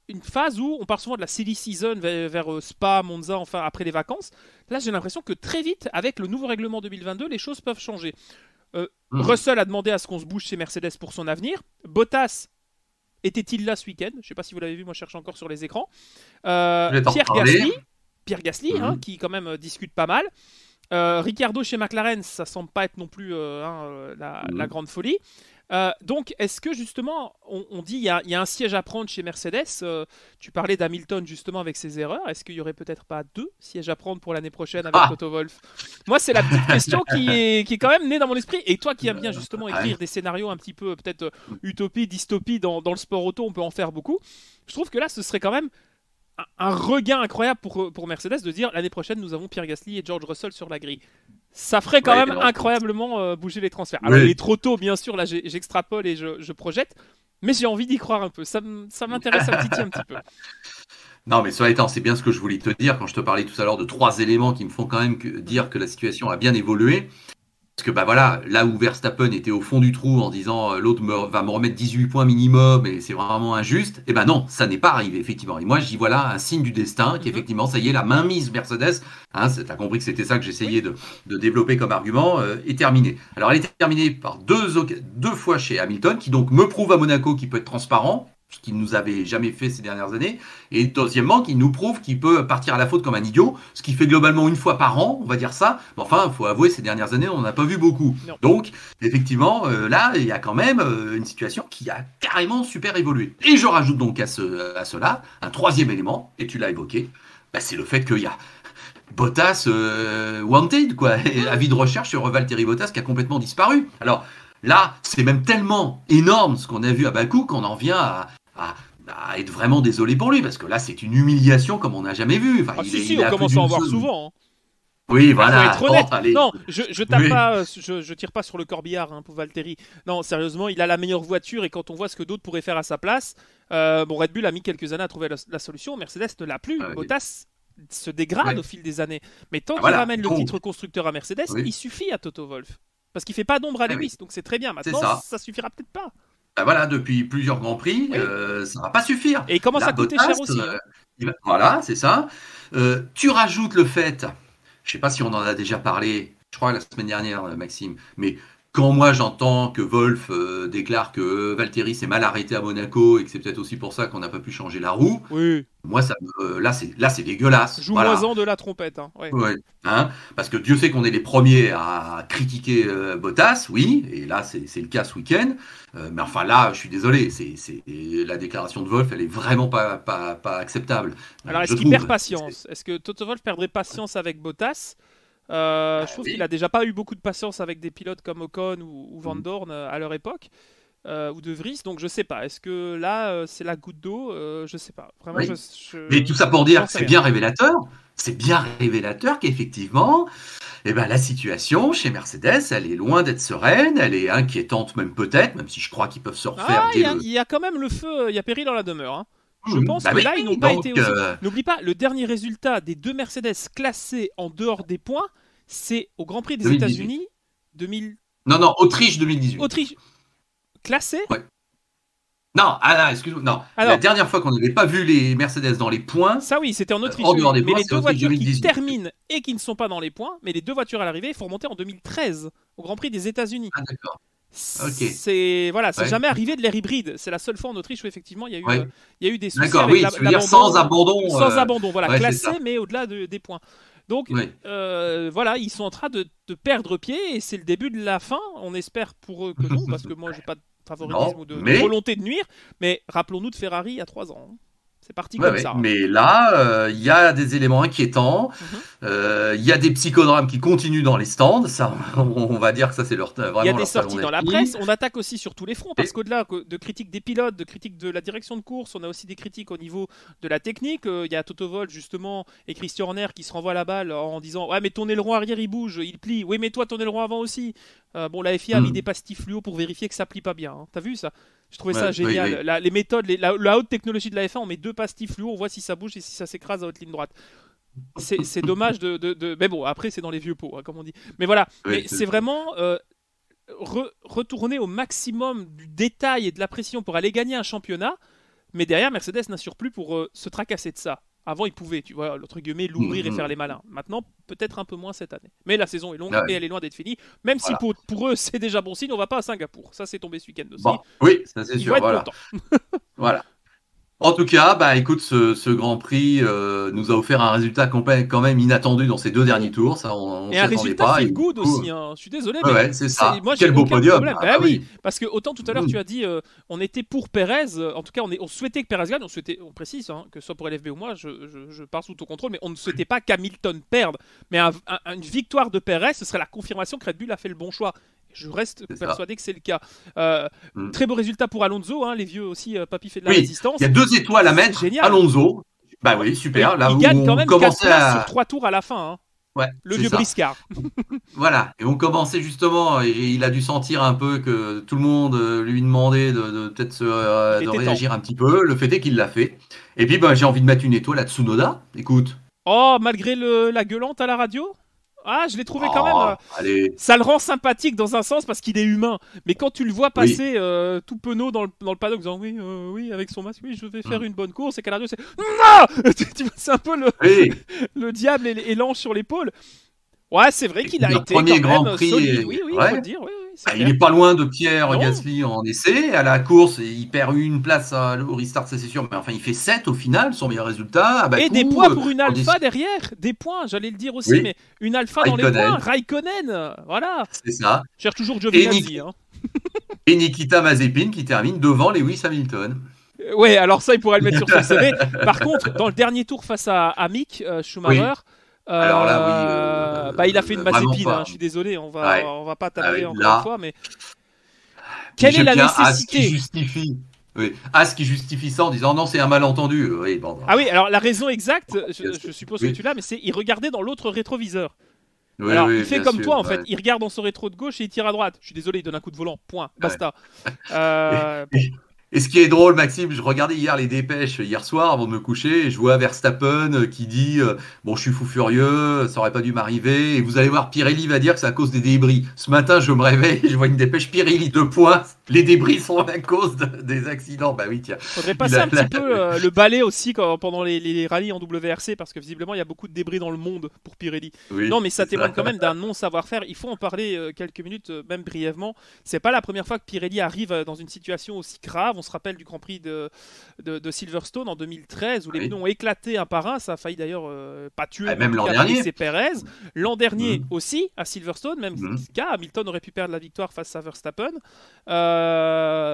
B: Une phase où on parle souvent de la silly season vers Spa, Monza, enfin après les vacances. Là j'ai l'impression que très vite, avec le nouveau règlement 2022, les choses peuvent changer. Russell a demandé à ce qu'on se bouge chez Mercedes pour son avenir. Bottas était-il là ce week-end? Je ne sais pas si vous l'avez vu, moi je cherche encore sur les écrans. Pierre Gasly, qui quand même discute pas mal. Ricciardo chez McLaren, ça semble pas être non plus la grande folie. Donc, est-ce que justement, on dit il y a un siège à prendre chez Mercedes? Tu parlais d'Hamilton justement avec ses erreurs. Est-ce qu'il y aurait peut-être pas 2 sièges à prendre pour l'année prochaine avec Toto Wolff? Moi, c'est la petite question qui est quand même née dans mon esprit. Et toi qui aimes bien justement écrire des scénarios un petit peu peut-être utopie, dystopie dans le sport auto, on peut en faire beaucoup. Je trouve que là, ce serait quand même un regain incroyable pour Mercedes de dire l'année prochaine nous avons Pierre Gasly et George Russell sur la grille. Ça ferait quand même incroyablement bouger les transferts. Alors il est trop tôt bien sûr, là j'extrapole et je projette, mais j'ai envie d'y croire un peu. Ça m'intéresse, ça me titille un petit peu.
A: Non, mais cela étant, c'est bien ce que je voulais te dire quand je te parlais tout à l'heure de 3 éléments qui me font quand même dire que la situation a bien évolué. Parce que bah voilà, là où Verstappen était au fond du trou en disant l'autre va me remettre 18 points minimum et c'est vraiment injuste, et ben non, ça n'est pas arrivé effectivement. Et moi j'y vois là un signe du destin
B: Mhm.
A: qu'effectivement ça y est, la mainmise Mercedes, hein, t'as compris que c'était ça que
B: Oui.
A: j'essayais de développer comme argument, est terminée. Alors elle est terminée par deux fois chez Hamilton, qui donc me prouve à Monaco qu'il peut être transparent, ce qu'il nous avait jamais fait ces dernières années, et deuxièmement qui nous prouve qu'il peut partir à la faute comme un idiot, ce qui fait globalement une fois par an, on va dire ça. Mais enfin, il faut avouer, ces dernières années, on n'en a pas vu beaucoup.
B: Non.
A: Donc, effectivement, là, il y a quand même une situation qui a carrément super évolué. Et je rajoute donc à cela un troisième élément, et tu l'as évoqué, bah, c'est le fait qu'il y a Bottas wanted, quoi, avis de recherche sur Valtteri Bottas qui a complètement disparu. Alors là, c'est même tellement énorme ce qu'on a vu à Bakou qu'on en vient à être vraiment désolé pour lui, parce que là, c'est une humiliation comme on n'a jamais vu. Enfin,
B: Ah si, si,
A: il est
B: on
A: à plus
B: commence à en
A: d'une
B: voir
A: seconde.
B: souvent, hein.
A: Oui,
B: Ah, faut
A: voilà.
B: être
A: Bon,
B: honnête.
A: allez.
B: Non, je tape
A: Oui,
B: pas, je tire pas sur le corbillard hein, pour Valtteri. Non, sérieusement, il a la meilleure voiture et quand on voit ce que d'autres pourraient faire à sa place, bon, Red Bull a mis quelques années à trouver la solution. Mercedes ne l'a plus.
A: euh,
B: Bottas se dégrade au
A: ouais.
B: fil des années. Mais tant qu'il
A: Voilà.
B: ramène le
A: Donc,
B: titre constructeur à Mercedes, il
A: oui,
B: suffit à Toto Wolff. Parce qu'il fait pas d'ombre à
A: oui,
B: Lewis, donc c'est très bien.
A: c'est
B: Maintenant,
A: ça.
B: ça suffira peut-être pas.
A: Ben voilà, depuis plusieurs Grands Prix,
B: Oui.
A: ça va pas suffire.
B: Et il commence
A: Là,
B: à coûter cher
A: Bottas,
B: aussi. Hein.
A: voilà, c'est ça. Tu rajoutes le fait, je sais pas si on en a déjà parlé, je crois la semaine dernière, Maxime, mais quand moi j'entends que Wolf déclare que Valtteri s'est mal arrêté à Monaco et que c'est peut-être aussi pour ça qu'on n'a pas pu changer la roue,
B: Oui.
A: moi là c'est dégueulasse. Voilà.
B: Joue-moi-en de la trompette. Hein. Ouais.
A: Ouais, hein, parce que Dieu sait qu'on est les premiers à critiquer Bottas, oui, et là c'est le cas ce week-end. Mais enfin là, je suis désolé, la déclaration de Wolf, elle est vraiment pas acceptable,
B: Alors,
A: je
B: est-ce qu'il perd
A: trouve.
B: patience? Est-ce que Toto Wolff perdrait patience avec Bottas? Je trouve qu'il
A: Oui.
B: a déjà pas eu beaucoup de patience avec des pilotes comme Ocon ou Van Dorn à leur époque, ou De Vries, donc je sais pas. Est-ce que là, c'est la goutte d'eau? Je sais pas. Vraiment,
A: Oui. Mais tout ça pour dire
B: j'en
A: que
B: sais
A: c'est
B: rien.
A: bien révélateur. C'est bien révélateur qu'effectivement, eh ben, la situation chez Mercedes, elle est loin d'être sereine, elle est inquiétante même peut-être, même si je crois qu'ils peuvent se
B: Ah,
A: refaire dès le.
B: il y a quand même le feu, il y a péril dans la demeure. Hein. Je pense
A: Bah
B: que
A: oui,
B: là, ils n'ont
A: oui,
B: pas
A: donc
B: été aussi. N'oublie pas, le dernier résultat des deux Mercedes classés en dehors des points, c'est au Grand Prix des
A: 2018.
B: États-Unis 2000.
A: Non, non, Autriche 2018.
B: Autriche classé.
A: Ouais. Non, ah, excuse-moi, non. La
B: Alors,
A: dernière fois qu'on n'avait pas vu les Mercedes dans les points,
B: ça oui, c'était en Autriche,
A: en
B: oui,
A: dehors
B: oui.
A: des
B: Mais
A: points,
B: les
A: c'est
B: deux
A: Autriche
B: voitures qui
A: 2018.
B: terminent et qui ne sont pas dans les points, mais les deux voitures à l'arrivée, il faut remonter en 2013 au Grand Prix des États-Unis.
A: Ah, d'accord. Ok.
B: C'est voilà, c'est
A: Ouais.
B: jamais arrivé de l'ère hybride. C'est la seule fois en Autriche où effectivement
A: Ouais.
B: il y a eu des soucis
A: D'accord,
B: avec
A: oui, tu veux dire sans
B: l'abandon,
A: abandon.
B: sans abandon. Voilà,
A: Ouais, c'est
B: classé
A: ça.
B: mais au-delà des points. Donc
A: Ouais.
B: voilà, ils sont en train de perdre pied et c'est le début de la fin. On espère pour eux que non, parce que moi j'ai pas de favoritisme
A: Non,
B: ou de
A: mais
B: volonté de nuire. Mais rappelons-nous de Ferrari il y a 3 ans. Hein. C'est parti
A: ouais,
B: comme
A: ouais.
B: ça. Hein.
A: Mais là, il y a des éléments inquiétants.
B: Mhm.
A: Il y a des psychodrames qui continuent dans les stands. Ça, on va dire que ça, c'est
B: Il y a
A: vraiment
B: des
A: leur talon
B: sorties dans la
A: d'Achille.
B: presse, on attaque aussi sur tous les fronts, parce
A: Et-
B: qu'au-delà de critiques des pilotes, de critiques de la direction de course, on a aussi des critiques au niveau de la technique. Il y a Toto Wolff justement et Christian Horner qui se renvoient la balle en disant ouais mais ton aileron arrière il bouge, il plie, oui mais toi ton aileron avant aussi. Bon la FIA a mis des
A: Hmm.
B: pastilles fluo pour vérifier que ça plie pas bien. Hein. T'as vu ça? Je trouvais ça
A: Ouais, oui,
B: génial.
A: oui.
B: Les méthodes, la haute technologie de la F1, on met deux pastilles fluo, on voit si ça bouge et si ça s'écrase à haute ligne droite. C'est dommage Mais bon, après, c'est dans les vieux pots, hein, comme on dit. Mais voilà, mais
A: Oui,
B: c'est vraiment retourner au maximum du détail et de la pression pour aller gagner un championnat. Mais derrière, Mercedes n'assure plus pour se tracasser de ça. Avant, ils pouvaient, tu vois, l'autre guillemets, l'ouvrir et faire les malins. Maintenant, peut-être un peu moins cette année. Mais la saison est longue
A: Ouais,
B: et elle est loin d'être finie. Même si
A: voilà.
B: pour eux, c'est déjà bon signe, on va pas à Singapour. Ça, c'est tombé ce week-end aussi.
A: Bon, oui, ça c'est
B: Ils vont
A: sûr.
B: être
A: Voilà.
B: contents.
A: Voilà. En tout cas, bah écoute, ce Grand Prix nous a offert un résultat quand même inattendu dans ces deux derniers tours. Ça, on
B: Et
A: s'y
B: un
A: attendait
B: résultat
A: pas. Et
B: feel
A: du
B: good
A: coup,
B: aussi. Hein. Je suis désolé,
A: ouais,
B: mais
A: ouais, c'est ça.
B: moi j'ai
A: Quel beau
B: aucun
A: podium.
B: problème.
A: Ah
B: Bah
A: bah
B: oui,
A: oui.
B: parce que autant tout à l'heure tu as dit on était pour Perez. En tout cas, on souhaitait que Perez gagne. On précise hein, que ce soit pour LFB ou moi, je pars sous ton contrôle, mais on ne souhaitait pas qu'Hamilton perde. Mais une victoire de Perez, ce serait la confirmation que Red Bull a fait le bon choix. Je reste
A: C'est ça.
B: persuadé que c'est le cas. Euh,
A: Mm.
B: Très beau résultat pour Alonso, hein, les vieux aussi, Papy fait de la
A: Oui,
B: résistance.
A: il y a 2 étoiles à mettre.
B: Génial.
A: Alonso. Bah oui, super. Là
B: Il
A: où
B: gagne quand
A: on
B: même 4
A: commençait
B: places sur
A: à.
B: 3 tours à la fin. Hein.
A: Ouais,
B: Le
A: c'est
B: vieux
A: ça.
B: briscard.
A: Voilà. Et on commençait justement, et il a dû sentir un peu que tout le monde lui demandait de peut-être
B: Il
A: de
B: était
A: réagir un petit peu. Le fait est qu'il l'a fait. Et puis, bah, j'ai envie de mettre une étoile à Tsunoda. Écoute.
B: Oh, malgré la gueulante à la radio. je l'ai trouvé quand même.
A: Oh, allez,
B: Ça le rend sympathique dans un sens parce qu'il est humain. Mais quand tu le vois
A: oui.
B: passer tout penaud dans le paddock, disant oui, oui, avec son masque, oui, je vais faire
A: Mm.
B: une bonne course, et qu'à la radio, c'est non. C'est un peu
A: Oui.
B: le diable et l'ange sur l'épaule. Ouais, c'est vrai
A: Et
B: qu'il
A: puis
B: a
A: leur
B: été
A: premier
B: quand
A: Grand
B: même
A: Prix,
B: solide. Oui, oui, il faut le
A: ouais.
B: dire. Oui, oui, c'est
A: Ah, il
B: clair.
A: est pas loin de Pierre
B: Non.
A: Gasly en essai. À la course, il perd une place au restart, ça c'est sûr. Mais enfin, il fait 7 au final, son meilleur résultat. À
B: Et des
A: Bakou,
B: points pour une
A: en
B: alpha
A: dis-
B: derrière. Des points, j'allais le dire aussi,
A: oui,
B: mais une alpha dans les points.
A: Raikkonen,
B: Raikkonen. Voilà.
A: c'est ça.
B: Je cherche toujours
A: Et,
B: Giovinazzi. Hein.
A: et Nikita Mazepin qui termine devant Lewis Hamilton.
B: Ouais, alors ça, il pourrait le mettre sur son CV. Par contre, dans le dernier tour face à Mick
A: Oui,
B: Schumacher,
A: alors là, oui,
B: il a fait une
A: vraiment
B: Mazepin.
A: pas.
B: Je suis désolé,
A: Ouais,
B: on va pas
A: ah
B: tabler
A: oui,
B: encore une
A: là,
B: fois, mais
A: puis
B: quelle est
A: j'aime
B: la
A: bien As qui
B: nécessité?
A: justifie. Oui, As qui justifie ça en disant non, c'est un malentendu. Oui, bon,
B: Ah oui, alors la raison exacte,
A: bien
B: je
A: sûr.
B: suppose que
A: Oui,
B: tu l'as, mais c'est il regardait dans l'autre rétroviseur.
A: oui,
B: Alors, il
A: oui,
B: fait
A: bien
B: comme
A: sûr.
B: toi en fait,
A: Ouais,
B: il regarde dans son rétro de gauche et il tire à droite. Je suis désolé, il donne un coup de volant, point,
A: ouais.
B: basta.
A: Et,
B: Bon,
A: et ce qui est drôle, Maxime, je regardais hier les dépêches hier soir avant de me coucher et je vois Verstappen qui dit bon, je suis fou furieux, ça aurait pas dû m'arriver. Et vous allez voir, Pirelli va dire que c'est à cause des débris. Ce matin, je me réveille, je vois une dépêche Pirelli 2 points. Les débris sont à cause des accidents. Bah oui, tiens.
B: faudrait
A: Il
B: passer
A: a,
B: un petit peu le balai aussi pendant les rallyes en WRC parce que visiblement il y a beaucoup de débris dans le monde pour Pirelli.
A: oui,
B: Non, mais ça
A: c'est ça.
B: témoigne quand même d'un non savoir-faire. Il faut en parler quelques minutes, même brièvement. C'est pas la première fois que Pirelli arrive dans une situation aussi grave. On se rappelle du Grand Prix de Silverstone en 2013 où les pneus
A: Oui.
B: ont éclaté un par un. Ça a failli d'ailleurs pas tuer,
A: Ah,
B: mais en
A: même
B: tout
A: l'an
B: cas
A: dernier.
B: blesser Perez. L'an dernier
A: Mhm,
B: aussi à Silverstone, même
A: mhm.
B: cas, Hamilton aurait pu perdre la victoire face à Verstappen.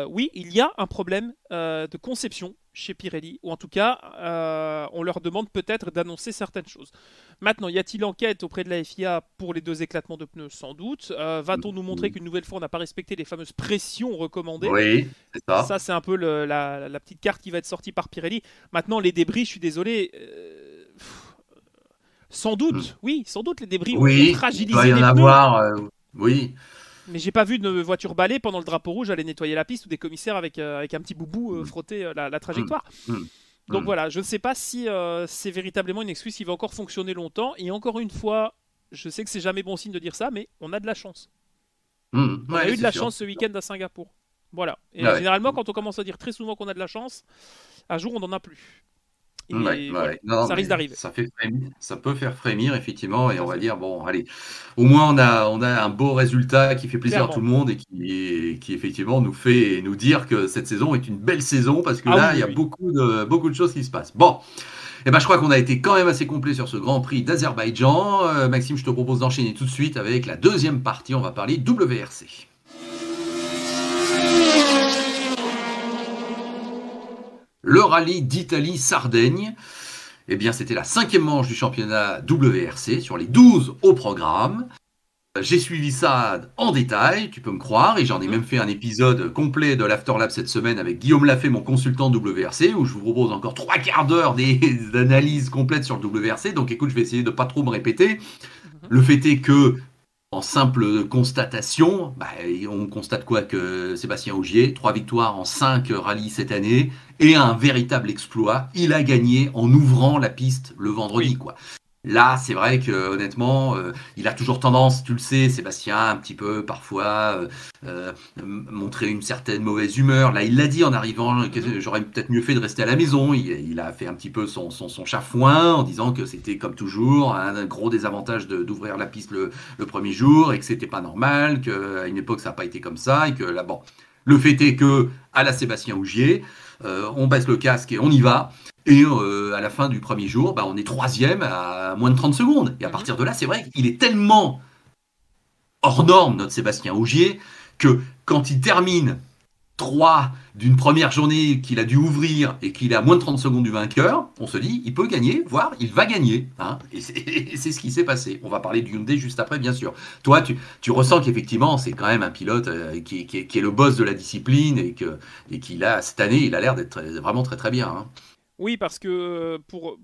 B: Oui, il y a un problème de conception chez Pirelli, ou en tout cas, on leur demande peut-être d'annoncer certaines choses. Maintenant, y a-t-il enquête auprès de la FIA pour les 2 éclatements de pneus? Sans doute. Va-t-on nous montrer qu'une nouvelle fois, on n'a pas respecté les fameuses pressions recommandées?
A: Oui, c'est ça.
B: Ça, c'est un peu la petite carte qui va être sortie par Pirelli. Maintenant, les débris, je suis désolé. Sans
A: Mhm.
B: doute, oui, sans doute les débris ont
A: Oui, il doit
B: fragilisé
A: y en
B: les pneus.
A: avoir. Oui.
B: Mais j'ai pas vu de voiture balai pendant le drapeau rouge aller nettoyer la piste ou des commissaires avec un petit boubou
A: Mhm,
B: frotter la
A: mhm,
B: trajectoire.
A: mhm,
B: Donc
A: mhm.
B: voilà, je ne sais pas si c'est véritablement une excuse qui va encore fonctionner longtemps. Et encore une fois, je sais que c'est jamais bon signe de dire ça, mais on a de la chance.
A: Mhm.
B: On a
A: Ouais,
B: eu de
A: c'est
B: la
A: sûr.
B: chance ce week-end à Singapour. Voilà. Et
A: Ah ouais.
B: généralement, quand on commence à dire très souvent qu'on a de la chance, un jour on n'en a plus.
A: Ouais,
B: Et voilà,
A: ouais. Non, non,
B: ça risque
A: mais
B: d'arriver.
A: ça fait frémir, ça peut faire frémir, effectivement, et
B: Tout à
A: on va
B: fait.
A: dire, bon, allez, au moins on a un beau résultat qui fait plaisir à tout
B: Clairement.
A: le monde et qui effectivement nous fait nous dire que cette saison est une belle saison parce que
B: Ah oui,
A: là, il
B: oui,
A: y a
B: oui.
A: beaucoup de choses qui se passent. Bon, et ben, je crois qu'on a été quand même assez complet sur ce Grand Prix d'Azerbaïdjan. Maxime, je te propose d'enchaîner tout de suite avec la deuxième partie, on va parler WRC. Le rallye d'Italie-Sardaigne. Eh bien, c'était la 5e manche du championnat WRC sur les 12 au programme. J'ai suivi ça en détail, tu peux me croire, et j'en ai
B: Mhm.
A: même fait un épisode complet de l'Afterlab cette semaine avec Guillaume Lafay, mon consultant WRC, où je vous propose encore 3 quarts d'heure d'analyse complète sur le WRC. Donc écoute, je vais essayer de pas trop me répéter.
B: Mhm.
A: Le fait est que, en simple constatation, on constate quoi? Que Sébastien Ogier, 3 victoires en 5 rallyes cette année, et un véritable exploit. Il a gagné en ouvrant la piste le vendredi,
B: Oui.
A: quoi. Là, c'est vrai que honnêtement, il a toujours tendance, tu le sais, Sébastien, un petit peu parfois montrer une certaine mauvaise humeur. Là, il l'a dit en arrivant,
B: Mhm.
A: que j'aurais peut-être mieux fait de rester à la maison. Il a fait un petit peu son chafouin en disant que c'était comme toujours un gros désavantage d'ouvrir la piste le premier jour et que c'était pas normal, qu'à une époque ça n'a pas été comme ça et que là, bon, le fait est que à la Sébastien Ogier, on baisse le casque et on y va. Et à la fin du premier jour, on est troisième à moins de 30 secondes. Et à
B: Mhm.
A: partir de là, c'est vrai qu'il est tellement hors norme, notre Sébastien Ogier, que quand il termine 3 d'une première journée qu'il a dû ouvrir et qu'il est à moins de 30 secondes du vainqueur, on se dit, il peut gagner, voire il va gagner. Hein, et c'est ce qui s'est passé. On va parler du Hyundai juste après, bien sûr. Toi, tu ressens qu'effectivement, c'est quand même un pilote qui est le boss de la discipline et qu'il a, cette année, il a l'air d'être vraiment très très bien. Hein.
B: Oui, parce que pour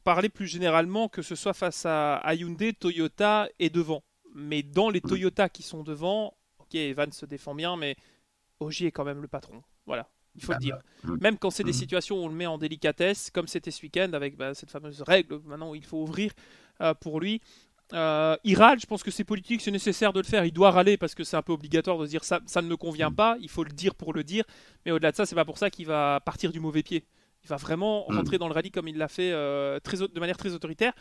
B: parler plus généralement, que ce soit face à Hyundai, Toyota est devant. Mais dans les
A: Mm.
B: Toyota qui sont devant, ok, Evan se défend bien, mais Ogier est quand même le patron. Voilà, il faut le
A: Ah
B: dire.
A: bah, mm,
B: Même quand c'est des
A: mm.
B: situations où on le met en délicatesse, comme c'était ce week-end avec cette fameuse règle maintenant où il faut ouvrir pour lui. Il râle, je pense que c'est politique, c'est nécessaire de le faire. Il doit râler parce que c'est un peu obligatoire de se dire ça ne me convient pas. Il faut le dire pour le dire. Mais au-delà de ça, c'est pas pour ça qu'il va partir du mauvais pied. Il va vraiment rentrer dans le rallye comme il l'a fait de manière très autoritaire.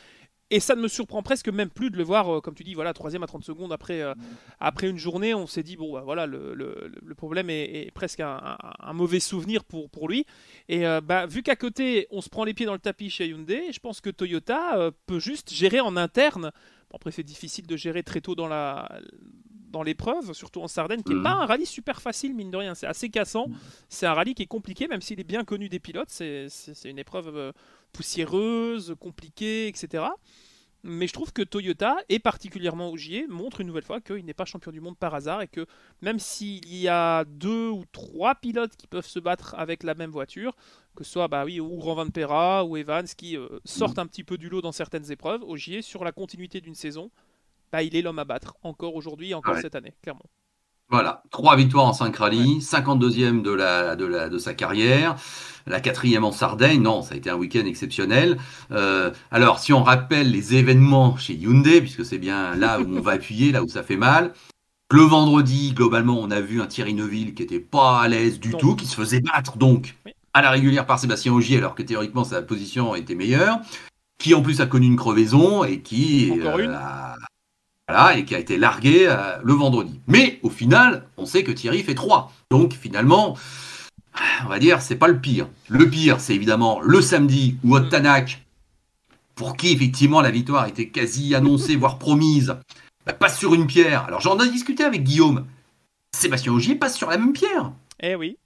B: Et ça ne me surprend presque même plus de le voir, comme tu dis, voilà, troisième à 30 secondes après une journée. On s'est dit, bon, bah, voilà, le problème est presque un mauvais souvenir pour lui. Et vu qu'à côté, on se prend les pieds dans le tapis chez Hyundai, je pense que Toyota peut juste gérer en interne. Bon, après, c'est difficile de gérer très tôt dans l'épreuve, surtout en Sardaigne, qui n'est pas un rallye super facile, mine de rien. C'est assez cassant. C'est un rallye qui est compliqué, même s'il est bien connu des pilotes. C'est une épreuve poussiéreuse, compliquée, etc. Mais je trouve que Toyota, et particulièrement Ogier, montre une nouvelle fois qu'il n'est pas champion du monde par hasard et que même s'il y a 2 ou 3 pilotes qui peuvent se battre avec la même voiture, que ce soit ou Romain Perra ou Evans qui sortent un petit peu du lot dans certaines épreuves, Ogier, sur la continuité d'une saison, il est l'homme à battre, encore aujourd'hui et encore cette année, clairement.
A: Voilà, 3 victoires en 5 rallyes,
B: Ouais.
A: 52e de sa carrière, la 4e en Sardaigne. Non, ça a été un week-end exceptionnel. Alors, si on rappelle les événements chez Hyundai, puisque c'est bien là où on va appuyer, là où ça fait mal. Le vendredi, globalement, on a vu un Thierry Neuville qui était pas à l'aise du tout, qui se faisait battre donc
B: Oui.
A: à la régulière par Sébastien Ogier, alors que théoriquement sa position était meilleure, qui en plus a connu une crevaison et qui
B: Encore une.
A: voilà, et qui a été largué le vendredi. Mais au final, on sait que Thierry fait 3. Donc finalement, on va dire, c'est pas le pire. Le pire, c'est évidemment le samedi où Ott Tanak, pour qui effectivement la victoire était quasi annoncée, voire promise, passe sur une pierre. Alors j'en ai discuté avec Guillaume. Sébastien Ogier passe sur la même pierre.
B: Eh oui.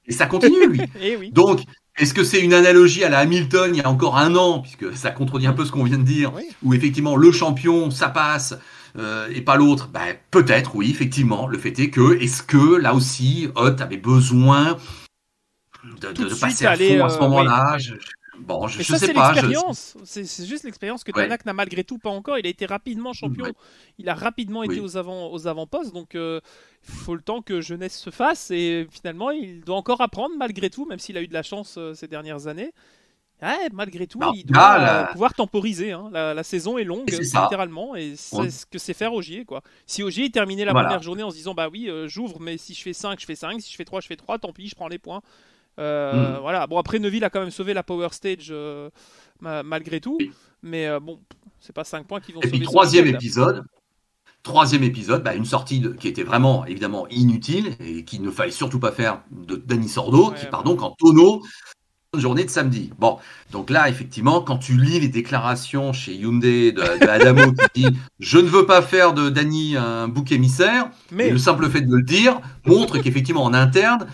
A: Et ça continue, lui.
B: Eh oui.
A: Donc, est-ce que c'est une analogie à la Hamilton il y a encore un an, puisque ça contredit un peu ce qu'on vient de dire,
B: Oui.
A: où effectivement le champion, ça passe, et pas l'autre? Peut-être, oui, effectivement. Le fait est que, est-ce que là aussi, Ott avait besoin
B: Tout de
A: de
B: suite
A: passer à
B: aller.
A: fond à ce
B: Oui.
A: moment-là?
B: Oui.
A: Bon,
B: Mais
A: je
B: ça,
A: sais
B: c'est
A: pas.
B: l'expérience. C'est juste l'expérience que
A: Ouais,
B: Tanak n'a malgré tout pas encore. Il a été rapidement champion.
A: ouais,
B: Il a rapidement été
A: oui.
B: aux avant-postes. Donc, il faut le temps que jeunesse se fasse. Et finalement, il doit encore apprendre malgré tout, même s'il a eu de la chance ces dernières années. Ouais, malgré tout,
A: Alors,
B: il
A: là,
B: doit pouvoir temporiser. Hein. La saison est longue,
A: c'est ça.
B: littéralement. Et
A: On-
B: c'est ce que c'est faire Ogier, quoi. Si Ogier terminait la première
A: voilà.
B: journée en se disant, bah oui, j'ouvre, mais si je fais 5, je fais 5. Si je fais 3, je fais 3. Tant pis, je prends les points.
A: Hmm.
B: Voilà. Bon, après, Neuville a quand même sauvé la Power Stage malgré tout.
A: Oui.
B: Mais bon, c'est pas 5 points qui vont
A: Et puis,
B: sauver son week-end.
A: troisième épisode, une sortie qui était vraiment, évidemment, inutile et qu'il ne fallait surtout pas faire de Danny Sordo, qui
B: Ouais,
A: part
B: voilà.
A: donc en tonneau journée de samedi. Bon, donc là, effectivement, quand tu lis les déclarations chez Hyundai de Adamo qui dit je ne veux pas faire de Danny un bouc émissaire, et le
B: Mais,
A: simple fait de le dire montre qu'effectivement en interne,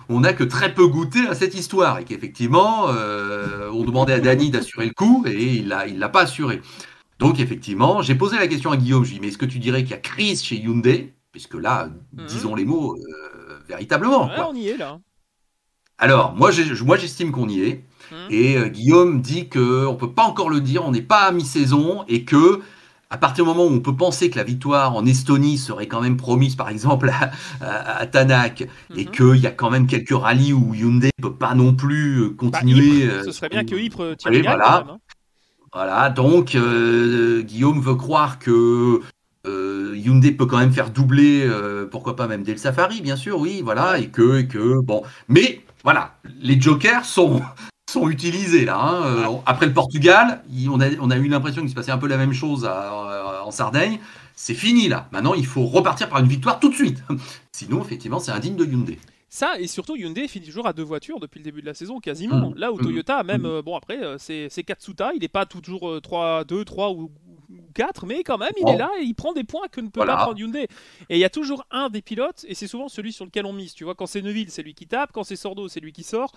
A: on n'a que très peu goûté à cette histoire et qu'effectivement, on demandait à Danny d'assurer le coup et il l'a pas assuré. Donc effectivement, j'ai posé la question à Guillaume, je lui ai dit mais est-ce que tu dirais qu'il y a crise chez Hyundai? Puisque là, disons les mots véritablement,
B: ouais,
A: quoi.
B: on y est là.
A: Alors, moi j'estime qu'on y est.
B: Mhm.
A: Et Guillaume dit qu'on ne peut pas encore le dire, on n'est pas à mi-saison, et que à partir du moment où on peut penser que la victoire en Estonie serait quand même promise, par exemple, à Tanak, et
B: Mhm.
A: qu'il y a quand même quelques rallyes où Hyundai ne peut pas non plus continuer.
B: Ypres, ce serait bien que Ypres tire
A: Oui,
B: une gagne quand même.
A: voilà.
B: Hein.
A: Voilà, donc Guillaume veut croire que Hyundai peut quand même faire doubler, pourquoi pas même Del Safari, bien sûr, oui, voilà,
B: Ouais.
A: et que bon. Mais voilà, les jokers sont utilisés là. Hein.
B: Ah,
A: Après le Portugal, on a eu l'impression qu'il se passait un peu la même chose en Sardaigne. C'est fini là. Maintenant, il faut repartir par une victoire tout de suite. Sinon, effectivement, c'est indigne de Hyundai.
B: ça, et surtout Hyundai finit toujours à 2 voitures depuis le début de la saison, quasiment.
A: Hum,
B: Là où
A: hum,
B: Toyota, même,
A: hum.
B: bon après, c'est Katsuta, il n'est pas toujours 3, 2, 3 ou 4, mais quand même, il est
A: Bon,
B: là et il prend des points que ne peut pas
A: voilà.
B: prendre Hyundai. Et il y a toujours un des pilotes, et c'est souvent celui sur lequel on mise. Tu vois, quand c'est Neuville, c'est lui qui tape, quand c'est Sordo, c'est lui qui sort.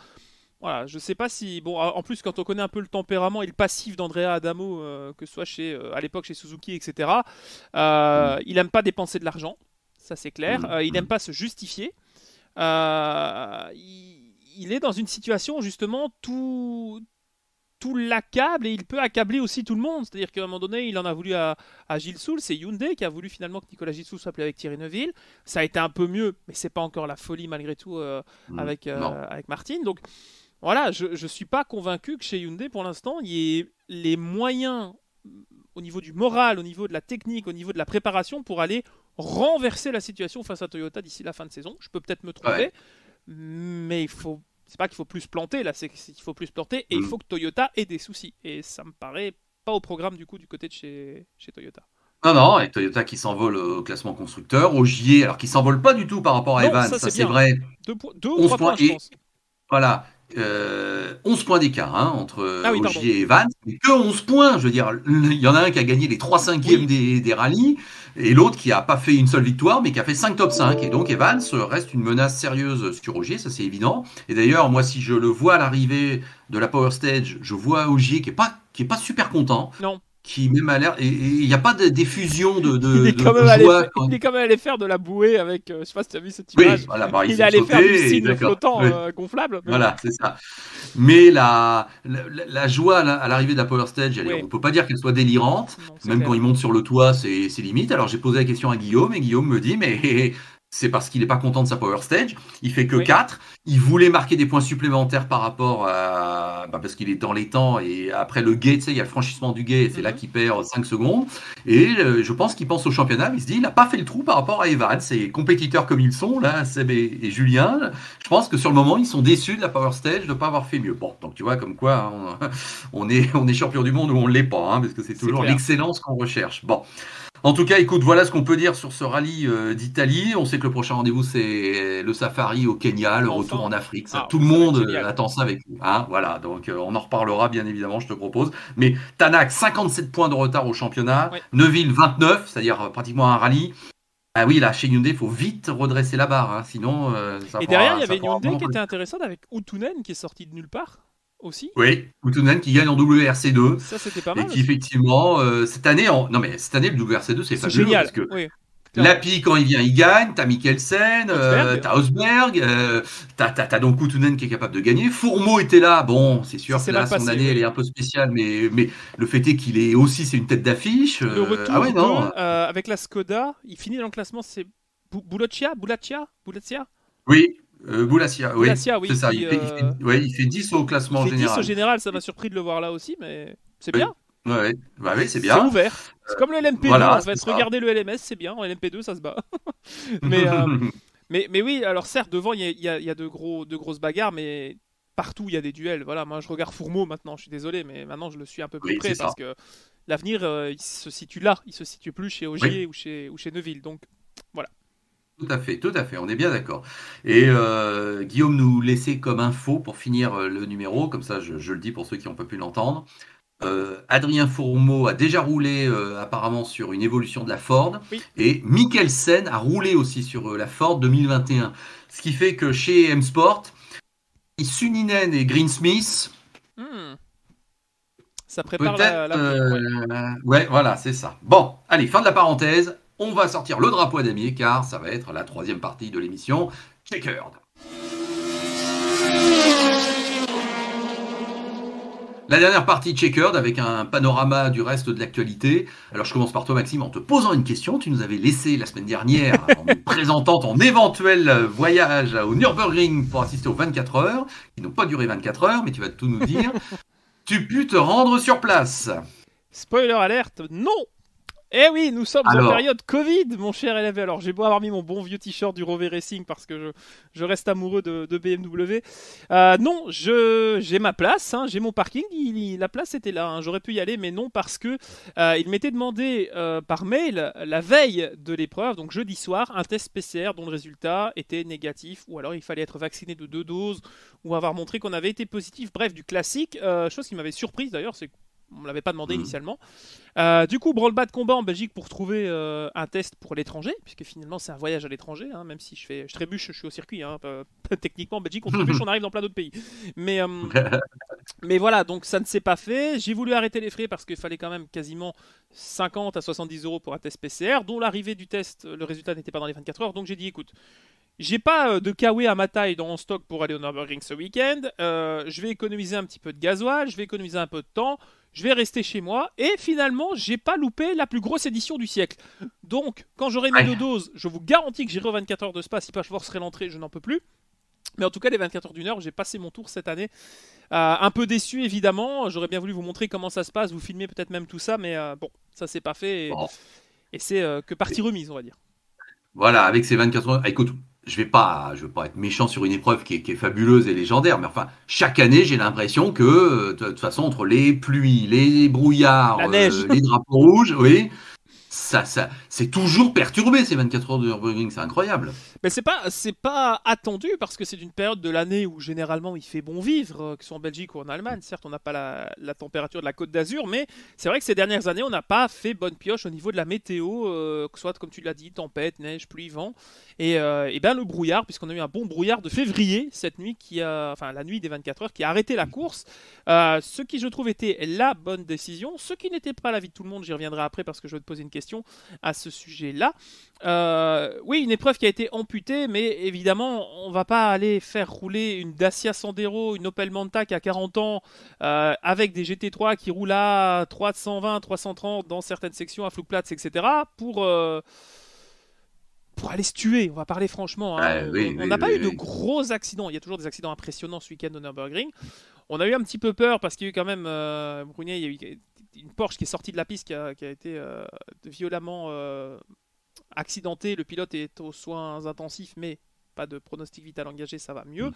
B: Voilà, je sais pas si. Bon, en plus, quand on connaît un peu le tempérament et le passif d'Andrea Adamo, que ce soit à l'époque chez Suzuki, etc.,
A: Hum,
B: il aime pas dépenser de l'argent, ça c'est clair.
A: hum,
B: Il n'aime
A: hum.
B: pas se justifier. Il est dans une situation où justement tout l'accable et il peut accabler aussi tout le monde. C'est-à-dire qu'à un moment donné, il en a voulu à Gilles Soul, c'est Hyundai qui a voulu finalement que Nicolas Gilles Soul soit appelé avec Thierry Neuville. Ça a été un peu mieux, mais c'est pas encore la folie malgré tout
A: Non.
B: avec Martin. Donc voilà, je suis pas convaincu que chez Hyundai pour l'instant, il y ait les moyens au niveau du moral, au niveau de la technique, au niveau de la préparation pour aller renverser la situation face à Toyota d'ici la fin de saison. Je peux peut-être me tromper,
A: Ouais.
B: mais c'est pas qu'il faut plus se planter là, c'est qu'il faut plus se planter et il faut que Toyota ait des soucis. Et ça me paraît pas au programme du coup du côté de chez Toyota.
A: Non, non, et Toyota qui s'envole au classement constructeur, Ogier, alors qui s'envole pas du tout par rapport à
B: Non,
A: Evans,
B: ça
A: ça
B: c'est
A: c'est
B: bien.
A: vrai.
B: Deux ou
A: 11
B: trois
A: points,
B: points, je
A: et
B: pense.
A: voilà, 11 points d'écart entre
B: Ah oui, pardon.
A: Ogier et Evans, mais que 11 points. Je veux dire, il y en a un qui a gagné les 3 cinquièmes
B: Oui,
A: des rallyes, et l'autre qui a pas fait une seule victoire, mais qui a fait 5 top 5. Et donc Evans reste une menace sérieuse sur Ogier, ça c'est évident. Et d'ailleurs, moi, si je le vois à l'arrivée de la Power Stage, je vois Ogier qui est pas super content,
B: non.
A: qui même a l'air, et il n'y a pas d'effusion
B: Il est quand
A: de
B: même allé,
A: joie.
B: il est quand même allé faire de la bouée avec. Je sais pas si tu as vu cette
A: Oui,
B: image.
A: voilà, pareil,
B: Il est
A: c'est
B: allé faire du
A: sauté,
B: signe
A: d'accord.
B: flottant
A: Oui,
B: gonflable. Mais bon,
A: voilà, c'est ça. Mais la joie à l'arrivée de la Power Stage, on
B: oui,
A: ne peut pas dire qu'elle soit délirante.
B: non, c'est
A: Même quand
B: clair.
A: il monte sur le toit, c'est limite. Alors j'ai posé la question à Guillaume, et Guillaume me dit, mais c'est parce qu'il n'est pas content de sa Power Stage. Il fait que
B: Oui.
A: 4. Il voulait marquer des points supplémentaires par rapport à... parce qu'il est dans les temps. Et après le guet, tu sais, il y a le franchissement du guet. C'est là
B: Mhm.
A: qu'il perd 5 secondes. Et je pense qu'il pense au championnat. Il se dit, il n'a pas fait le trou par rapport à Evans. Et compétiteurs comme ils sont, là, Seb et Julien, je pense que sur le moment, ils sont déçus de la Power Stage de ne pas avoir fait mieux. Bon, donc tu vois, comme quoi, hein, on est champion du monde ou on ne l'est pas, hein, parce que c'est
B: C'est
A: toujours
B: clair.
A: l'excellence qu'on recherche. Bon. En tout cas, écoute, voilà ce qu'on peut dire sur ce rallye d'Italie. On sait que le prochain rendez-vous, c'est le safari au Kenya, le retour
B: Enfin.
A: en Afrique. Ça,
B: Ah,
A: tout le
B: ça va être
A: monde
B: génial.
A: attend ça avec nous. Hein, voilà, donc on en reparlera bien évidemment, je te propose. Mais Tanak, 57 points de retard au championnat.
B: Ouais.
A: Neuville, 29, c'est-à-dire pratiquement un rallye. Ah oui, là, chez Hyundai, il faut vite redresser la barre. Hein, sinon,
B: Et derrière, il y
A: ça
B: avait une
A: fera
B: Hyundai
A: vraiment
B: qui
A: pas.
B: était intéressante avec Utunen qui est sorti de nulle part aussi.
A: Oui, Kutunen qui gagne en WRC2
B: Ça, c'était pas
A: et
B: mal
A: qui
B: aussi.
A: effectivement cette année non mais cette année le WRC2 c'est
B: C'est
A: fabuleux parce
B: génial.
A: que
B: Oui, clairement.
A: Lapi quand il vient il gagne, t'as Mikkelsen,
B: Rosberg.
A: t'as Osberg, t'as donc Kutunen qui est capable de gagner. Fourmeau était là, bon c'est
B: Ça
A: sûr que
B: s'est
A: là
B: mal
A: son
B: passé,
A: année elle
B: oui.
A: est un peu spéciale mais le fait est qu'il est aussi c'est une tête d'affiche.
B: Le
A: Ah ouais
B: retour
A: non
B: avec la Skoda, il finit dans le classement, c'est Boulacia,
A: oui Boulassia oui
B: Boulassia,
A: c'est
B: oui,
A: ça
B: qui
A: ouais, il fait 10 au
B: il
A: classement
B: fait 10 au
A: général.
B: général. Ça m'a surpris de le voir là aussi, mais c'est bien.
A: Oui ouais, ouais. Bah oui c'est
B: C'est
A: bien.
B: ouvert. C'est comme le LMP2
A: Voilà
B: en
A: c'est
B: fait.
A: ça.
B: Regardez le LMS, c'est bien. En LMP2, ça se bat. mais, euh, mais oui, alors certes, devant, il y a de grosses bagarres, mais partout, il y a des duels. Voilà, moi, je regarde Fourmeau maintenant. Je suis désolé, mais maintenant, je le suis un peu plus
A: Oui c'est
B: près
A: ça.
B: parce que l'avenir, il se situe là. Il se situe plus chez
A: Oui.
B: Ogier ou chez Neuville. Donc, voilà.
A: Tout à fait, on est bien d'accord. Et Guillaume nous laissait comme info pour finir le numéro, comme ça je le dis pour ceux qui n'ont pas pu l'entendre. Adrien Fourmeau a déjà roulé apparemment sur une évolution de la Ford
B: Oui.
A: et Mikkelsen a roulé aussi sur la Ford 2021. Ce qui fait que chez M-Sport, Suninen et Greensmith,
B: Hmm. Ça prépare
A: peut-être...
B: l'avenir, ouais.
A: ouais, voilà, c'est ça. Bon, allez, fin de la parenthèse. On va sortir le drapeau à damier car ça va être la troisième partie de l'émission Checkered. La dernière partie Checkered avec un panorama du reste de l'actualité. Alors je commence par toi Maxime en te posant une question. Tu nous avais laissé la semaine dernière en nous présentant ton éventuel voyage au Nürburgring pour assister aux 24 heures, qui n'ont pas duré 24 heures, mais tu vas tout nous dire. Tu pus te rendre sur place.
B: Spoiler alerte, non. Eh oui, nous sommes en
A: Alors,
B: période Covid, mon cher LV. Alors, j'ai beau avoir mis mon bon vieux t-shirt du Rover Racing parce que je reste amoureux de BMW. Non, j'ai ma place, hein, j'ai mon parking. La place était là, hein, j'aurais pu y aller, mais non parce que il m'était demandé par mail la veille de l'épreuve, donc jeudi soir, un test PCR dont le résultat était négatif, ou alors il fallait être vacciné de 2 doses, ou avoir montré qu'on avait été positif. Bref, du classique. Chose qui m'avait surprise d'ailleurs, c'est on me l'avait pas demandé initialement. Du coup, branle-bas de combat en Belgique pour trouver un test pour l'étranger, puisque finalement c'est un voyage à l'étranger, hein, même si je trébuche, je suis au circuit. Hein, techniquement, en Belgique, on trébuche, on arrive dans plein d'autres pays. Mais, mais voilà, donc ça ne s'est pas fait. J'ai voulu arrêter les frais parce qu'il fallait quand même quasiment 50 à 70 euros pour un test PCR, dont l'arrivée du test, le résultat n'était pas dans les 24 heures. Donc j'ai dit, écoute, j'ai pas de kawaii à ma taille dans mon stock pour aller au Nürburgring ce week-end. Je vais économiser un petit peu de gasoil, je vais économiser un peu de temps. Je vais rester chez moi et finalement, j'ai pas loupé la plus grosse édition du siècle. Donc, quand j'aurai mes 2 doses, je vous garantis que j'irai aux 24 heures de Spa. Si pas je forcerai l'entrée, je n'en peux plus. Mais en tout cas, les 24 heures d'une heure, j'ai passé mon tour cette année. Un peu déçu, évidemment. J'aurais bien voulu vous montrer comment ça se passe, vous filmer peut-être même tout ça, mais bon, Ça s'est pas fait
A: Bon,
B: et c'est que partie remise, on va dire.
A: voilà, avec ces 24 heures. Écoute, je vais pas être méchant sur une épreuve qui est fabuleuse et légendaire, mais enfin, chaque année, j'ai l'impression que, de toute façon, entre les pluies, les
B: La
A: brouillards,
B: neige.
A: les drapeaux rouges, oui, c'est toujours perturbé ces 24 heures de Nürburgring, c'est incroyable.
B: Mais c'est pas attendu parce que c'est une période de l'année où généralement il fait bon vivre, que ce soit en Belgique ou en Allemagne. Certes, on n'a pas la température de la Côte d'Azur, mais c'est vrai que ces dernières années, on n'a pas fait bonne pioche au niveau de la météo, que ce soit comme tu l'as dit, tempête, neige, pluie, vent, et ben le brouillard, puisqu'on a eu un bon brouillard de février cette nuit enfin la nuit des 24 heures, qui a arrêté la course. Ce qui je trouve était la bonne décision, ce qui n'était pas l'avis de tout le monde. J'y reviendrai après parce que je vais te poser une question à ce sujet-là. Oui, une épreuve qui a été amputée, mais évidemment, on va pas aller faire rouler une Dacia Sandero, une Opel Manta qui a 40 ans, avec des GT3 qui roulent à 320, 330 dans certaines sections, à Flugplatz, etc., pour aller se tuer. On va parler franchement, hein.
A: Ah, oui,
B: On
A: oui,
B: n'a pas
A: oui,
B: eu de
A: oui.
B: gros accidents. Il y a toujours des accidents impressionnants ce week-end au Nürburgring. On a eu un petit peu peur parce qu'il y a eu quand même, Brunier, il y a eu une Porsche qui est sortie de la piste qui a été violemment accidenté, le pilote est aux soins intensifs, mais pas de pronostic vital engagé, ça va mieux.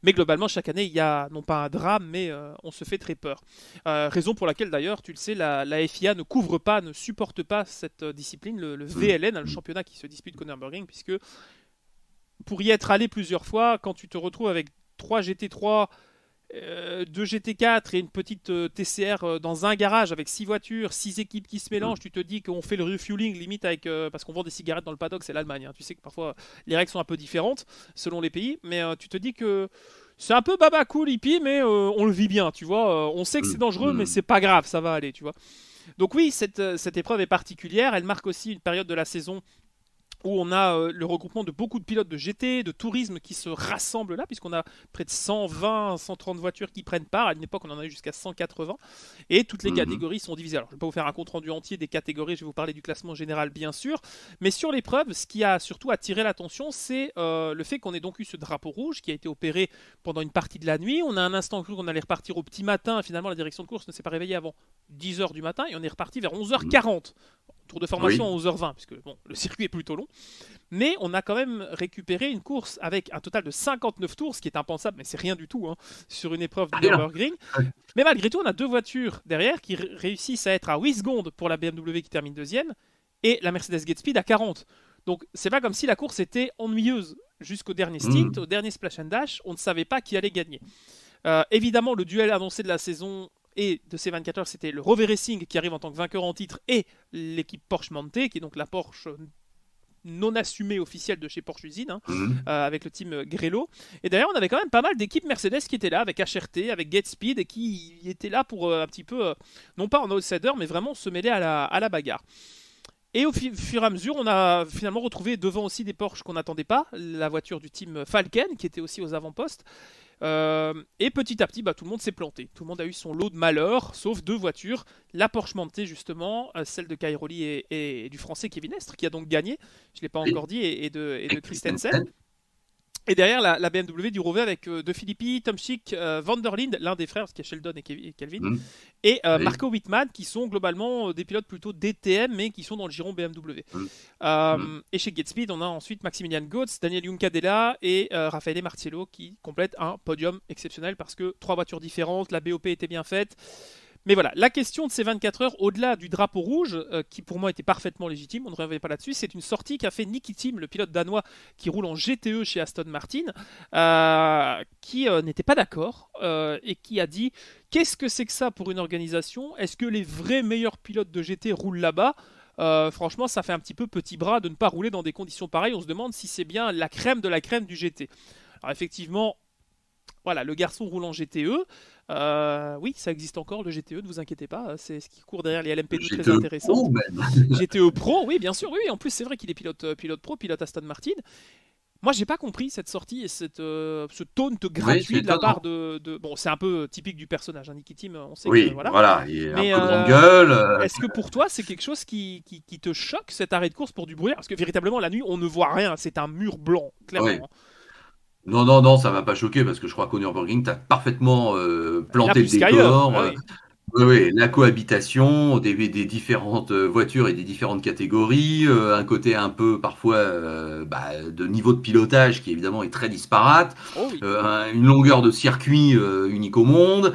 B: Mais globalement, chaque année, il y a non pas un drame, mais on se fait très peur. Raison pour laquelle, d'ailleurs, tu le sais, la FIA ne couvre pas, ne supporte pas cette discipline, le VLN, le championnat qui se dispute qu'au Nürburgring, puisque pour y être allé plusieurs fois, quand tu te retrouves avec 3 GT3, 2 GT4 et une petite TCR dans un garage avec 6 voitures, 6 équipes qui se mélangent, tu te dis qu'on fait le refueling limite avec parce qu'on vend des cigarettes dans le paddock, c'est l'Allemagne, hein. Tu sais que parfois les règles sont un peu différentes selon les pays, mais tu te dis que c'est un peu baba cool hippie, mais on le vit bien, tu vois. On sait que c'est dangereux, mais c'est pas grave, ça va aller, tu vois. Donc oui, cette épreuve est particulière. Elle marque aussi une période de la saison où on a le regroupement de beaucoup de pilotes de GT, de tourisme qui se rassemblent là, puisqu'on a près de 120, 130 voitures qui prennent part. À une époque, on en a eu jusqu'à 180. Et toutes les catégories sont divisées. Alors, je ne vais pas vous faire un compte-rendu entier des catégories, je vais vous parler du classement général, bien sûr. Mais sur l'épreuve, ce qui a surtout attiré l'attention, c'est le fait qu'on ait donc eu ce drapeau rouge qui a été opéré pendant une partie de la nuit. On a un instant cru qu'on allait repartir au petit matin. Finalement, la direction de course ne s'est pas réveillée avant 10h du matin et on est reparti vers 11h40. Tour de formation
A: Oui.
B: à 11h20, puisque bon, le circuit est plutôt long. Mais on a quand même récupéré une course avec un total de 59 tours, ce qui est impensable, mais c'est rien du tout, hein, sur une épreuve du Nürburgring. Mais malgré tout, on a 2 voitures derrière qui réussissent à être à 8 secondes pour la BMW qui termine deuxième et la Mercedes Gate-Speed à 40. Donc c'est pas comme si la course était ennuyeuse jusqu'au dernier stint, au dernier splash and dash, on ne savait pas qui allait gagner. Évidemment, le duel annoncé de la saison et de ces 24 heures, c'était le Rover Racing qui arrive en tant que vainqueur en titre et l'équipe Porsche Mante, qui est donc la Porsche non assumée officielle de chez Porsche Usine, hein, avec le team Grello. Et d'ailleurs, on avait quand même pas mal d'équipes Mercedes qui étaient là, avec HRT, avec Gatespeed, et qui étaient là pour un petit peu, non pas en outsider, mais vraiment se mêler à la bagarre. Et au fur et à mesure, on a finalement retrouvé devant aussi des Porsche qu'on n'attendait pas, la voiture du team Falken, qui était aussi aux avant-postes. Et petit à petit, tout le monde s'est planté. Tout le monde a eu son lot de malheur, sauf 2 voitures. La Porsche Mante, justement, celle de Cairoli et du français Kevin Estre, qui a donc gagné, je ne l'ai pas encore dit, et de Christensen. Et derrière, la BMW du Rover avec De Filippi, Tom Schick, Van der Linde, l'un des frères, parce qu'il y a Sheldon et Kelvin, et Marco Wittmann, qui sont globalement des pilotes plutôt DTM, mais qui sont dans le giron BMW. Et chez Gatespeed, on a ensuite Maximilian Götz, Daniel Juncadella et Raffaele Marciello qui complètent un podium exceptionnel parce que 3 voitures différentes, la BOP était bien faite. Mais voilà, la question de ces 24 heures, au-delà du drapeau rouge, qui pour moi était parfaitement légitime, on ne reviendrait pas là-dessus, c'est une sortie qu'a fait Niki Tim, le pilote danois qui roule en GTE chez Aston Martin, qui n'était pas d'accord et qui a dit « Qu'est-ce que c'est que ça pour une organisation ? Est-ce que les vrais meilleurs pilotes de GT roulent là-bas ?» Franchement, ça fait un petit peu petit bras de ne pas rouler dans des conditions pareilles. On se demande si c'est bien la crème de la crème du GT. Alors effectivement, voilà, le garçon roule en GTE. Oui, ça existe encore le GTE, ne vous inquiétez pas. C'est ce qui court derrière les LMP2 très intéressant. GTE Pro, oui, bien sûr. Oui, en plus, c'est vrai qu'il est pilote pro, pilote Aston Martin. Moi, j'ai pas compris cette sortie et ce taunt gratuit de la part de... Bon, c'est un peu typique du personnage, hein, Niki Tim, on sait que...
A: Voilà, il est
B: mais,
A: un peu grande gueule.
B: Est-ce que pour toi, c'est quelque chose qui te choque, cet arrêt de course pour du brouillard ? Parce que véritablement, la nuit, on ne voit rien. C'est un mur blanc, clairement.
A: Oui. Non, ça m'a pas choqué parce que je crois qu'au Nürburgring, tu as parfaitement planté le décor. Oui, oui, la cohabitation des différentes voitures et des différentes catégories, un côté un peu parfois de niveau de pilotage qui évidemment est très disparate,
B: Oh oui.
A: une longueur de circuit unique au monde,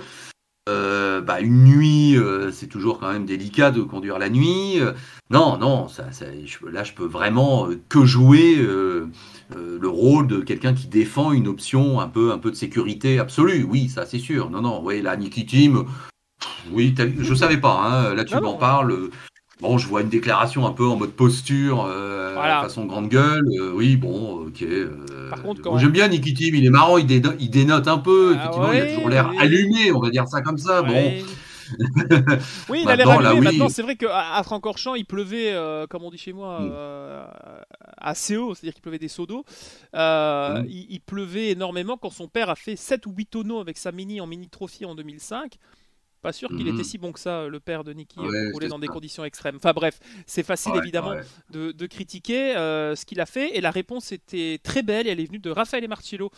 A: une nuit, c'est toujours quand même délicat de conduire la nuit. Non, non, là je peux vraiment que jouer le rôle de quelqu'un qui défend une option un peu de sécurité absolue. Oui, ça c'est sûr. Non, non, oui, là Niki Team. Oui, je savais pas, hein. Là tu
B: Non,
A: m'en
B: non.
A: parles. Bon, je vois une déclaration un peu en mode posture,
B: Voilà.
A: façon grande gueule. Oui, bon, ok.
B: Par contre,
A: Bon,
B: quand.
A: j'aime bien Nicky Tim, il est marrant, il dénote un peu.
B: Ah
A: Effectivement, il a toujours
B: ouais,
A: l'air
B: oui.
A: allumé, on va dire ça comme ça. Bon,
B: Ouais. Oui, il a l'air
A: maintenant, là,
B: allumé. Maintenant,
A: oui.
B: c'est vrai qu'à Francorchamps, il pleuvait, comme on dit chez moi,
A: Mm,
B: assez haut, c'est-à-dire qu'il pleuvait des seaux d'eau.
A: mm,
B: Il pleuvait énormément quand son père a fait 7 ou 8 tonneaux avec sa Mini en Mini Trophy en 2005. Pas sûr qu'il était
A: mhm.
B: si bon que ça, le père de Niki, pour
A: Ouais,
B: rouler
A: c'est
B: dans des
A: ça.
B: conditions extrêmes. Enfin bref, c'est facile
A: Ouais,
B: évidemment
A: ouais.
B: de critiquer ce qu'il a fait. Et la réponse était très belle. Elle est venue de Raphaël Marcello,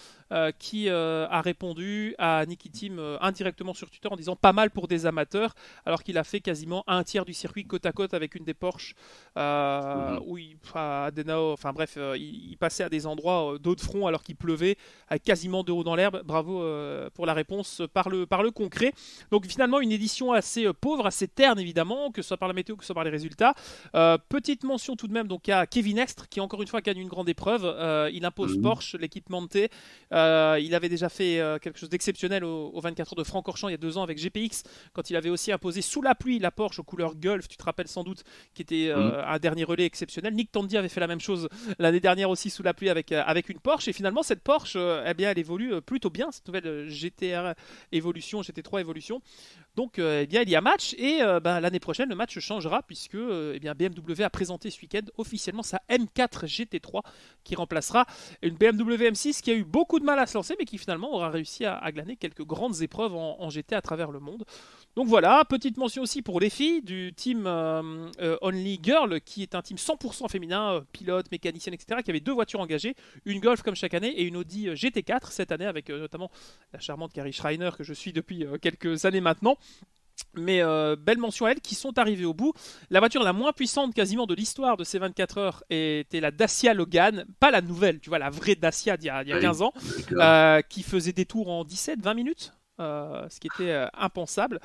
B: qui a répondu à Niki Team indirectement sur Twitter en disant pas mal pour des amateurs, alors qu'il a fait quasiment un tiers du circuit côte à côte avec une des Porsche,
A: Mhm.
B: où à Denao, enfin bref, il passait à des endroits d'eau de front alors qu'il pleuvait, avec quasiment de haut dans l'herbe. Bravo pour la réponse par le concret. Donc finalement une édition assez pauvre, assez terne évidemment, que ce soit par la météo, que ce soit par les résultats. Petite mention tout de même donc à Kevin Estre qui encore une fois gagne une grande épreuve. Il impose
A: Mhm.
B: Porsche, l'équipe montée. Il avait déjà fait quelque chose d'exceptionnel au 24 heures de Francorchamps il y a 2 ans avec GPX, quand il avait aussi imposé sous la pluie la Porsche aux couleurs Golf, tu te rappelles sans doute, qui était
A: Mhm.
B: un dernier relais exceptionnel. Nick Tandy avait fait la même chose l'année dernière aussi sous la pluie avec une Porsche. Et finalement cette Porsche, eh bien, elle évolue plutôt bien, cette nouvelle GTR Evolution, GT3 Evolution. Donc, eh bien, il y a match et l'année prochaine, le match changera puisque eh bien, BMW a présenté ce week-end officiellement sa M4 GT3 qui remplacera une BMW M6 qui a eu beaucoup de mal à se lancer mais qui finalement aura réussi à glaner quelques grandes épreuves en GT à travers le monde. Donc voilà, petite mention aussi pour les filles du team Only Girl qui est un team 100% féminin, pilote, mécanicienne, etc. qui avait 2 voitures engagées, une Golf comme chaque année et une Audi GT4 cette année avec notamment la charmante Carrie Schreiner que je suis depuis quelques années maintenant. Mais belle mention à elles qui sont arrivées au bout. La voiture la moins puissante quasiment de l'histoire de ces 24 heures était la Dacia Logan, pas la nouvelle, tu vois, la vraie Dacia d'il y a
A: Oui,
B: 15 ans,
A: d'accord.
B: qui faisait des tours en 17-20 minutes. Ce qui était impensable,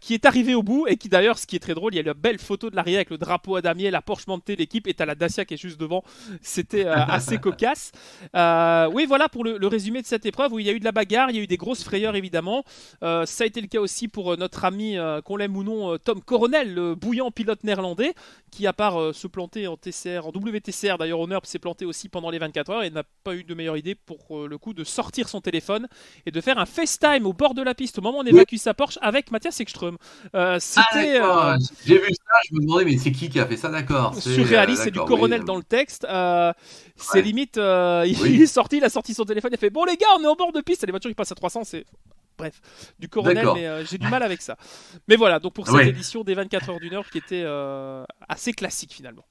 B: qui est arrivé au bout et qui d'ailleurs, ce qui est très drôle, il y a la belle photo de l'arrière avec le drapeau à damier, la Porsche montée, l'équipe, et t'as la Dacia qui est juste devant. C'était assez cocasse. Oui, voilà pour le résumé de cette épreuve où il y a eu de la bagarre, il y a eu des grosses frayeurs évidemment. Ça a été le cas aussi pour notre ami, qu'on l'aime ou non, Tom Coronel, le bouillant pilote néerlandais, qui à part se planter en TCR, en WTCR d'ailleurs, au NURB s'est planté aussi pendant les 24 heures et n'a pas eu de meilleure idée pour le coup de sortir son téléphone et de faire un FaceTime au bord de la piste au moment où on
A: Oui.
B: évacue sa Porsche avec Mathias Ekström.
A: Ah,
B: C'était
A: d'accord. J'ai vu ça, je me demandais, mais c'est qui a fait ça? D'accord.
B: surréaliste, c'est du
A: D'accord, oui.
B: Coronel dans le texte. C'est
A: Ouais.
B: limite, il
A: Oui,
B: est sorti, il a sorti son téléphone, il a fait bon les gars, on est au bord de piste, et les voitures qui passent à 300, c'est bref, du Coronel,
A: d'accord.
B: mais j'ai du mal avec ça. Mais voilà, donc pour cette
A: Oui.
B: édition des 24 heures d'une heure qui était assez classique finalement.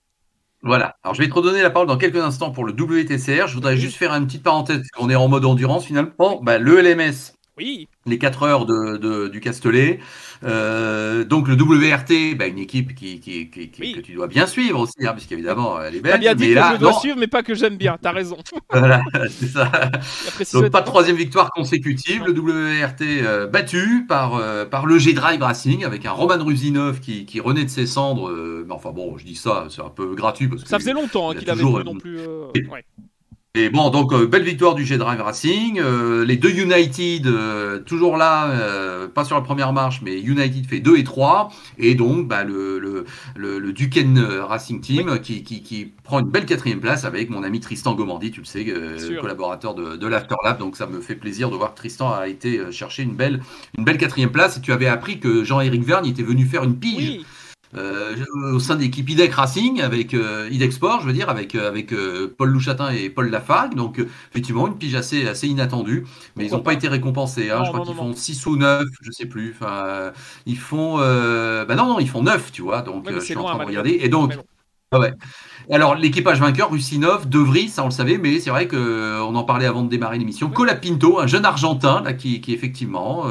A: Voilà. Alors, je vais te redonner la parole dans quelques instants pour le WTCR. Je voudrais
B: Oui,
A: juste faire une petite parenthèse, parce qu'on est en mode endurance finalement. Le LMS,
B: oui,
A: les 4 heures du Castellet. Donc, le WRT, une équipe que
B: oui.
A: tu dois bien suivre aussi, hein, puisqu'évidemment, elle est
B: T'as bien
A: belge.
B: dit
A: Mais
B: que je le
A: là,
B: dois
A: non,
B: suivre, mais pas que j'aime bien, t'as raison.
A: voilà, c'est ça.
B: La précision
A: Donc,
B: est
A: pas de
B: importante.
A: troisième victoire consécutive.
B: Non.
A: Le WRT battu par le G-Drive Racing avec un Roman Rusinov qui renaît de ses cendres. Mais enfin, bon, je dis ça, c'est un peu gratuit parce
B: Ça faisait
A: qu'il
B: longtemps
A: a
B: qu'il avait
A: toujours.
B: plus non plus. Ouais.
A: Et bon, donc belle victoire du G-Drive Racing. Les deux United, toujours là, pas sur la première marche, mais United fait 2 et 3. Et donc le Duquesne Racing
B: Oui,
A: Team qui prend une belle quatrième place avec mon ami Tristan Gomandi, tu le sais,
B: sûr.
A: collaborateur de l'Afterlab. Donc ça me fait plaisir de voir que Tristan a été chercher une belle quatrième place. Et tu avais appris que Jean-Éric Vergne était venu faire une pige
B: Oui.
A: au sein de l'équipe IDEC Racing avec IDEC Sport, je veux dire, avec Paul Louchatin et Paul Lafargue. Donc effectivement une pige assez inattendue, mais ils
B: Pourquoi
A: n'ont pas
B: pas?
A: été récompensés. Hein. Je
B: Non,
A: crois
B: non, non,
A: qu'ils
B: non.
A: font 6 ou 9, je sais plus. Enfin, ils font non, ils font 9, tu vois. Donc
B: Ouais, mais
A: je
B: c'est
A: suis en
B: loin
A: train de
B: malgré
A: regarder.
B: tout.
A: Et donc
B: Mais bon.
A: ah ouais. Alors, l'équipage vainqueur, Rusinov, De Vries, ça on le savait, mais c'est vrai qu'on en parlait avant de démarrer l'émission.
B: Oui.
A: Colapinto, un jeune Argentin là, qui effectivement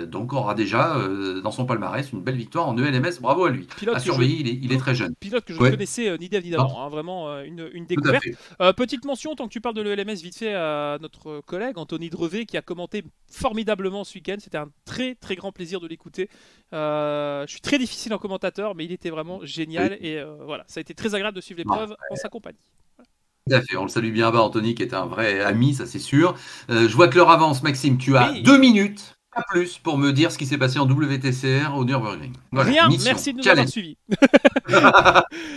A: donc aura déjà dans son palmarès une belle victoire en ELMS. Bravo à lui. À
B: Pilote que je,
A: surveiller, il est très jeune.
B: pilote que je ne
A: Ouais,
B: connaissais ni d'Ève ni
A: non,
B: d'Adam, hein, vraiment une
A: tout à
B: découverte.
A: fait.
B: Petite mention, tant que tu parles de l'ELMS, vite fait à notre collègue Anthony Drevet qui a commenté formidablement ce week-end. C'était un très très grand plaisir de l'écouter. Je suis très difficile en commentateur, mais il était vraiment
A: Oui.
B: génial et voilà, ça a été très agréable de suivre
A: Bon,
B: l'épreuve en sa compagnie.
A: tout à fait. On le salue bien bas, Anthony, qui est un vrai ami, ça c'est sûr. Je vois que l'heure avance, Maxime. Tu as
B: Oui,
A: 2 minutes, pas plus, pour me dire ce qui s'est passé en WTCR au Nürburgring. Voilà,
B: rien,
A: mission,
B: merci de nous avoir
A: challenge.
B: suivis.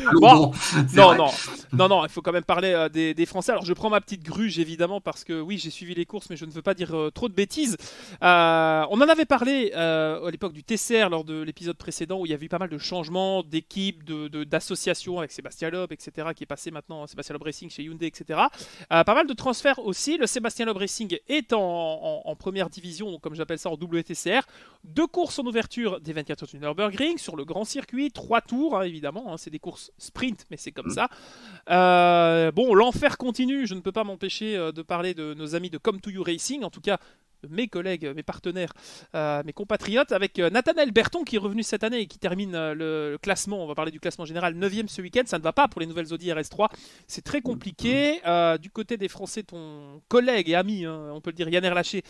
A: Allons
B: Bon,
A: bon, c'est
B: non,
A: vrai.
B: non, non, non, il faut quand même parler des Français. Alors, je prends ma petite gruge, évidemment, parce que oui, j'ai suivi les courses, mais je ne veux pas dire trop de bêtises. On en avait parlé à l'époque du TCR, lors de l'épisode précédent, où il y avait eu pas mal de changements d'équipes, d'associations avec Sébastien Loeb, etc., qui est passé maintenant Sébastien Loeb Racing chez Hyundai, etc. Pas mal de transferts aussi. Le Sébastien Loeb Racing est en première division, donc comme j'appelle ça, en WTCR. 2 courses en ouverture des 24 heures du Nürburgring sur le grand circuit, 3 tours, hein, évidemment, hein, c'est des courses sprint, mais c'est comme ça. Bon, l'enfer continue, je ne peux pas m'empêcher de parler de nos amis de Come To You Racing, en tout cas mes collègues, mes partenaires, mes compatriotes, avec Nathanaël Berton qui est revenu cette année et qui termine le classement, on va parler du classement général, 9e ce week-end. Ça ne va pas pour les nouvelles Audi RS3, c'est très compliqué. Du côté des Français, ton collègue et ami, hein, on peut le dire, Yann Erlaché,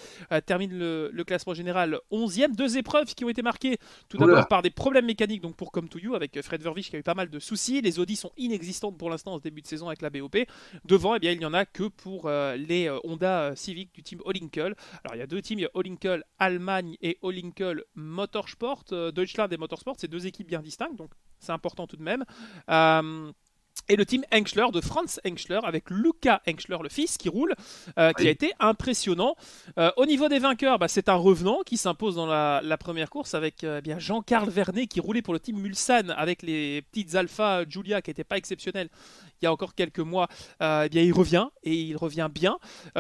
B: termine le classement général 11e. 2 épreuves qui ont été marquées tout d'abord
A: Oula.
B: par des problèmes mécaniques, donc pour Come To You, avec Fred Vervich qui a eu pas mal de soucis. Les Audi sont inexistantes pour l'instant en ce début de saison avec la BOP. Devant, eh bien, il n'y en a que pour les Honda Civic du team Olinkel. Alors il y a 2 teams, il y a Olinkel Allemagne et Olinkel Motorsport, Deutschland et Motorsport, c'est 2 équipes bien distinctes, donc c'est important tout de même. Et le team Henschler de Franz Henschler avec Luca Henschler, le fils, qui roule, qui a
A: Oui.
B: été impressionnant. Au niveau des vainqueurs, c'est un revenant qui s'impose dans la première course avec bien Jean-Carl Vernet qui roulait pour le team Mulsanne avec les petites Alpha Giulia qui n'étaient pas exceptionnelles il y a encore quelques mois. Bien, il revient et il revient bien.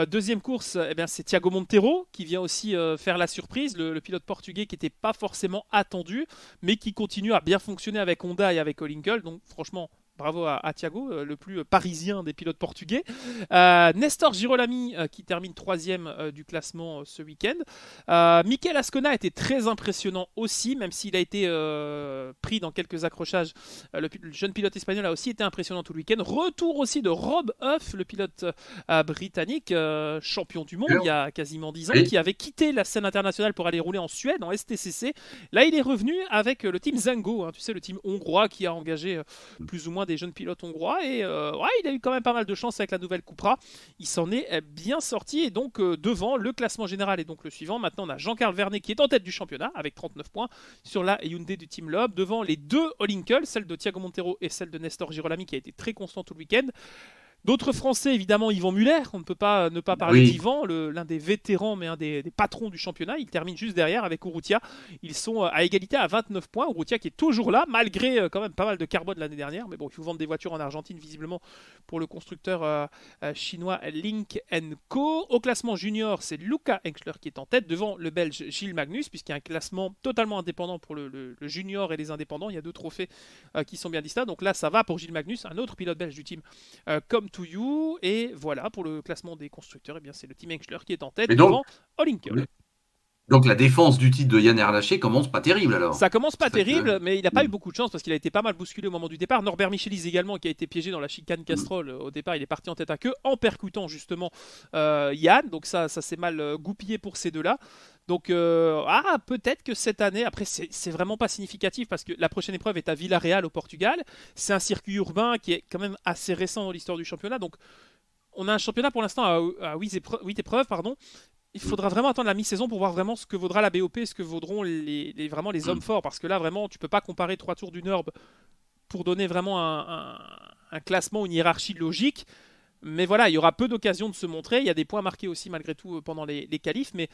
B: Deuxième course, c'est Thiago Montero qui vient aussi faire la surprise, le pilote portugais qui n'était pas forcément attendu, mais qui continue à bien fonctionner avec Honda et avec Olinkel. Donc franchement, bravo à Thiago, le plus parisien des pilotes portugais. Nestor Girolami qui termine 3e du classement ce week-end. Michael Ascona a été très impressionnant aussi, même s'il a été pris dans quelques accrochages. Le jeune pilote espagnol a aussi été impressionnant tout le week-end. Retour aussi de Rob Huff, le pilote britannique, champion du monde il y a quasiment 10 ans,
A: Oui.
B: qui avait quitté la scène internationale pour aller rouler en Suède, en STCC. Là, il est revenu avec le team Zango, hein, tu sais, le team hongrois qui a engagé plus ou moins des jeunes pilotes hongrois. Et ouais, il a eu quand même pas mal de chance avec la nouvelle Cupra. Il s'en est bien sorti. Et donc, devant, le classement général est donc le suivant. Maintenant, on a Jean-Carl Vernet qui est en tête du championnat avec 39 points sur la Hyundai du Team Loeb. Devant les 2 Olinkel, celle de Thiago Montero et celle de Nestor Girolami qui a été très constant tout le week-end. D'autres Français, évidemment, Yvan Muller. On ne peut pas ne pas parler
A: Oui.
B: d'Yvan, l'un des vétérans, mais un des patrons du championnat. Il termine juste derrière avec Urrutia. Ils sont à égalité à 29 points. Urrutia qui est toujours là, malgré quand même pas mal de carbone l'année dernière. Mais bon, il faut vendre des voitures en Argentine, visiblement, pour le constructeur chinois Link Co. Au classement junior, c'est Luca Henschler qui est en tête, devant le Belge Gilles Magnus, puisqu'il y a un classement totalement indépendant pour le junior et les indépendants. Il y a 2 trophées qui sont bien distincts. Donc là, ça va pour Gilles Magnus, un autre pilote belge du team Come To You. Et voilà, pour le classement des constructeurs, c'est le team Henschler qui est en tête
A: Mais donc,
B: devant Olinkel.
A: donc la défense du titre de Yann Erlaché commence pas terrible alors.
B: Ça commence pas
A: C'est ça
B: terrible, mais il n'a pas eu
A: Mm.
B: beaucoup de chance parce qu'il a été pas mal bousculé au moment du départ. Norbert Michelis également, qui a été piégé dans la chicane Castrol au départ, il est parti en tête à queue en percutant justement Yann. Donc ça s'est mal goupillé pour ces deux-là. Donc peut-être que cette année, après c'est vraiment pas significatif parce que la prochaine épreuve est à Villarreal au Portugal. C'est un circuit urbain qui est quand même assez récent dans l'histoire du championnat. Donc on a un championnat pour l'instant à 8 épreuves, pardon. Il faudra vraiment attendre la mi-saison pour voir vraiment ce que vaudra la BOP, ce que vaudront vraiment les hommes forts. Parce que là, vraiment, tu peux pas comparer 3 tours du Nurb pour donner vraiment un classement, une hiérarchie logique. Mais voilà, il y aura peu d'occasions de se montrer. Il y a des points marqués aussi, malgré tout, pendant les qualifs. Mais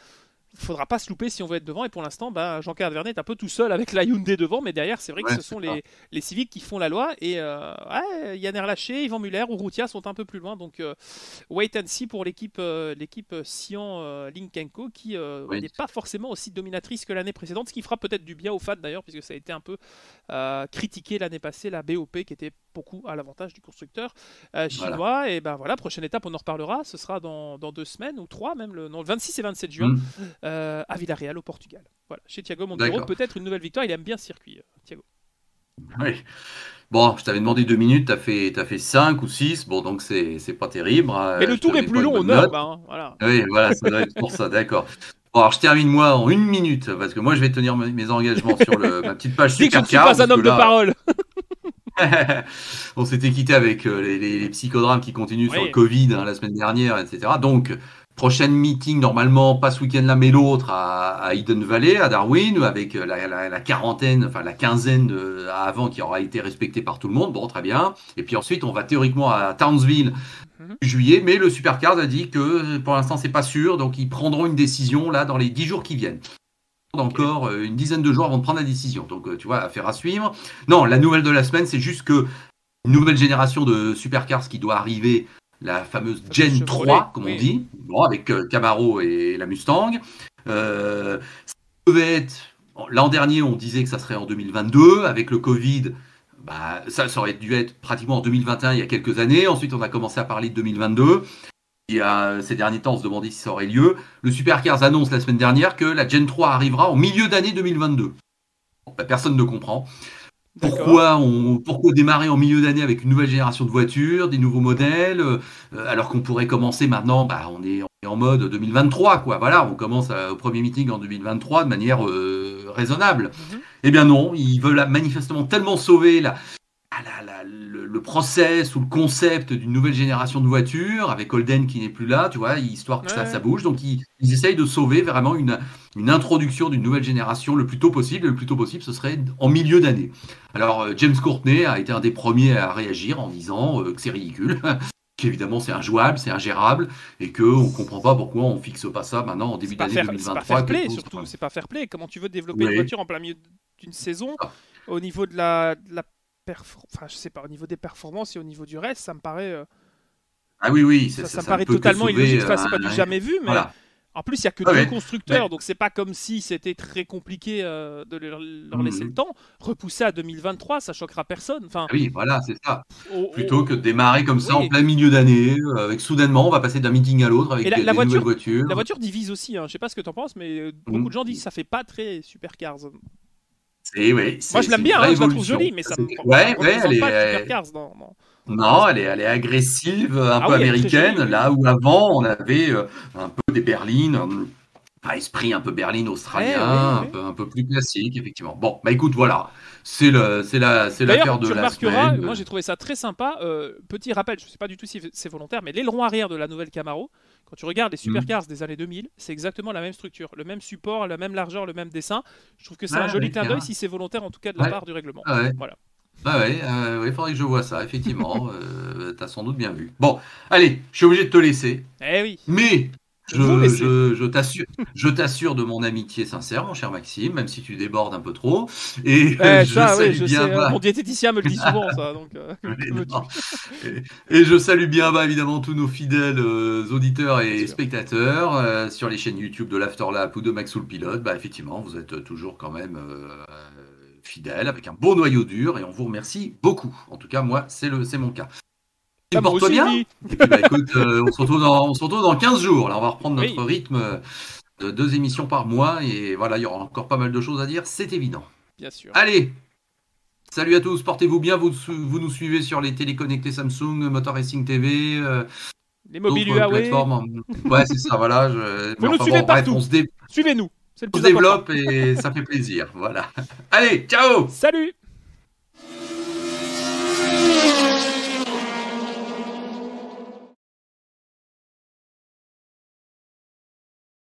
B: il ne faudra pas se louper si on veut être devant. Et pour l'instant, Jean-Claude Vernet est un peu tout seul avec la Hyundai devant. Mais derrière, c'est vrai que
A: Ouais,
B: ce
A: c'est
B: sont
A: ça.
B: les Civics qui font la loi. Et Yann Erlaché, Yvan Muller ou Routia sont un peu plus loin. Donc, wait and see pour l'équipe Sian Linkenko qui
A: Oui.
B: n'est pas forcément aussi dominatrice que l'année précédente. Ce qui fera peut-être du bien aux fans d'ailleurs, puisque ça a été un peu critiqué l'année passée, la BOP qui était beaucoup à l'avantage du constructeur
A: Voilà.
B: chinois. Et ben voilà, prochaine étape, on en reparlera. Ce sera dans 2 semaines ou 3 même, le 26 et 27 juin,
A: Hmm,
B: à Villarreal au Portugal. Voilà, chez Thiago Monteiro,
A: d'accord.
B: peut-être une nouvelle victoire. Il aime bien ce circuit, Thiago.
A: Oui. Bon, je t'avais demandé 2 minutes, t'as fait 5 ou 6. Bon, donc c'est pas terrible,
B: Mais
A: hein.
B: le
A: Je te
B: tour est
A: mets
B: plus
A: pas une
B: long au
A: bonne
B: nord,
A: note.
B: hein, voilà.
A: Oui, voilà, ça doit être pour ça, d'accord. Bon, alors je termine moi en 1 minute, parce que moi je vais tenir mes engagements sur ma petite page
B: Dis que je ne suis
A: Supercar,
B: pas un
A: parce que
B: homme de
A: là,
B: parole.
A: on s'était quitté avec les psychodrames qui continuent sur le
B: Oui,
A: Covid, hein, la semaine dernière, etc. Donc, prochaine meeting, normalement, pas ce week-end-là, mais l'autre, à Eden Valley, à Darwin, avec la quarantaine, enfin la quinzaine avant qui aura été respectée par tout le monde. Bon, très bien. Et puis ensuite, on va théoriquement à Townsville
B: mhm.
A: juillet, mais le Supercars a dit que pour l'instant, c'est pas sûr, donc ils prendront une décision là dans les 10 jours qui viennent.
B: Ok.
A: Encore une dizaine de jours avant de prendre la décision. Donc, tu vois, affaire à suivre. Non, la nouvelle de la semaine, c'est juste que une nouvelle génération de supercars qui doit arriver, la fameuse
B: Fameux
A: Gen
B: Chevrolet,
A: 3, comme on
B: oui.
A: dit, bon, avec Camaro et la Mustang. Ça devait être, l'an dernier, on disait que ça serait en 2022. Avec le Covid, bah, ça aurait dû être pratiquement en 2021, il y a quelques années. Ensuite, on a commencé à parler de 2022. Et ces derniers temps, on se demandait si ça aurait lieu. Le Supercars annonce la semaine dernière que la Gen 3 arrivera en milieu d'année 2022. Bon, bah, personne ne comprend.
B: D'accord.
A: Pourquoi démarrer en milieu d'année avec une nouvelle génération de voitures, des nouveaux modèles, alors qu'on pourrait commencer maintenant, bah, on est en mode 2023, quoi. Voilà, on commence au premier meeting en 2023 de manière raisonnable.
B: Mhm.
A: Eh bien non, ils veulent manifestement tellement sauver le process ou le concept d'une nouvelle génération de voitures, avec Holden qui n'est plus là, tu vois, histoire que ça
B: Ouais.
A: bouge. Donc ils essayent de sauver vraiment une introduction d'une nouvelle génération le plus tôt possible. Et le plus tôt possible, ce serait en milieu d'année. Alors James Courtney a été un des premiers à réagir en disant que c'est ridicule, qu'évidemment c'est injouable, c'est ingérable, et qu'on ne comprend pas pourquoi on ne fixe pas ça maintenant en début d'année
B: C'est pas
A: 2023.
B: fair play, surtout. C'est pas fair play. Comment tu veux développer une
A: Oui,
B: voiture en plein milieu d'une saison
A: ah,
B: au niveau de la enfin, je sais pas, au niveau des performances et au niveau du reste, ça me paraît,
A: ah oui, oui,
B: ça me
A: ça ne
B: paraît
A: peut que
B: totalement
A: sauver.
B: illogique. Enfin, c'est pas du jamais vu, mais
A: Voilà.
B: en plus, il y a que
A: Ah
B: deux
A: ouais.
B: constructeurs,
A: Mais,
B: donc c'est pas comme si c'était très compliqué de leur laisser le
A: mhm.
B: temps. Repousser à 2023, ça choquera personne. Enfin,
A: Ah oui, voilà, c'est ça.
B: oh,
A: Plutôt que de démarrer comme ça en
B: oui.
A: plein milieu d'année, avec soudainement, on va passer d'un meeting à l'autre
B: Et
A: avec
B: la
A: des nouvelles
B: voiture, la
A: voitures.
B: voiture divise aussi. Hein. Je sais pas ce que t'en penses, mais beaucoup de
A: Mhm.
B: gens disent que ça fait pas très supercars.
A: Oui,
B: Moi, je l'aime
A: c'est une
B: bien,
A: vraie
B: hein, je la trouve
A: évolution.
B: jolie, mais ça me
A: Ouais, ouais,
B: représente pas le supercars dans
A: non,
B: l'esprit.
A: elle est agressive, un
B: Ah
A: peu
B: oui, elle est très jolie,
A: américaine,
B: oui, oui.
A: là où avant on avait un peu des berlines, esprit un peu berline
B: Ouais, oui,
A: australien,
B: oui.
A: un peu plus classique, effectivement. Bon, bah écoute, voilà, c'est
B: D'ailleurs,
A: l'affaire de
B: tu
A: la
B: remarqueras,
A: semaine.
B: moi j'ai trouvé ça très sympa. Petit rappel, je sais pas du tout si c'est volontaire, mais l'aileron arrière de la nouvelle Camaro, quand tu regardes les
A: Hmm.
B: supercars des années 2000, c'est exactement la même structure, le même support, la même largeur, le même dessin. Je trouve que c'est un
A: Ah
B: joli
A: ouais,
B: clin d'œil
A: tiens.
B: si c'est volontaire, en tout cas de la
A: Ouais,
B: part du règlement.
A: ah ouais.
B: Voilà.
A: Ah ouais, ouais, faudrait que je vois ça, effectivement. T'as sans doute bien vu. Bon, allez, je suis obligé de te laisser.
B: Eh oui,
A: Mais
B: vous laissez.
A: je t'assure de mon amitié sincère, mon cher Maxime, même si tu débordes un peu trop. Et je
B: Ça, oui,
A: salue
B: je
A: bien
B: sais.
A: bas.
B: Mon diététicien me le dit souvent, ça. Donc,
A: Mais
B: que veux-tu?
A: non. Et, et je salue bien bas, évidemment, tous nos fidèles auditeurs
B: Bien
A: et
B: sûr.
A: spectateurs sur les chaînes YouTube de l'Afterlap ou de Max ou le Pilote. Bah, effectivement, vous êtes toujours quand même fidèles, avec un beau noyau dur, et on vous remercie beaucoup. En tout cas, moi, c'est mon cas.
B: Bah, moi
A: Porte-toi
B: aussi,
A: bien.
B: dis.
A: Et puis, bah, écoute, on se retrouve dans 15 jours. Là, on va reprendre notre
B: Oui,
A: rythme de 2 émissions par mois. Et voilà, il y aura encore pas mal de choses à dire, c'est évident.
B: bien sûr.
A: Allez, salut à tous, portez-vous bien. Vous nous suivez sur les téléconnectés Samsung, Motor Racing TV,
B: Les mobiles
A: d'autres
B: Huawei,
A: plateformes. Ouais, c'est ça, voilà.
B: vous
A: Mais
B: nous
A: enfin
B: suivez
A: bon, bref,
B: partout. Suivez-nous, c'est le
A: on se
B: plus important.
A: développe et ça fait plaisir. Voilà. Allez, ciao!
B: Salut!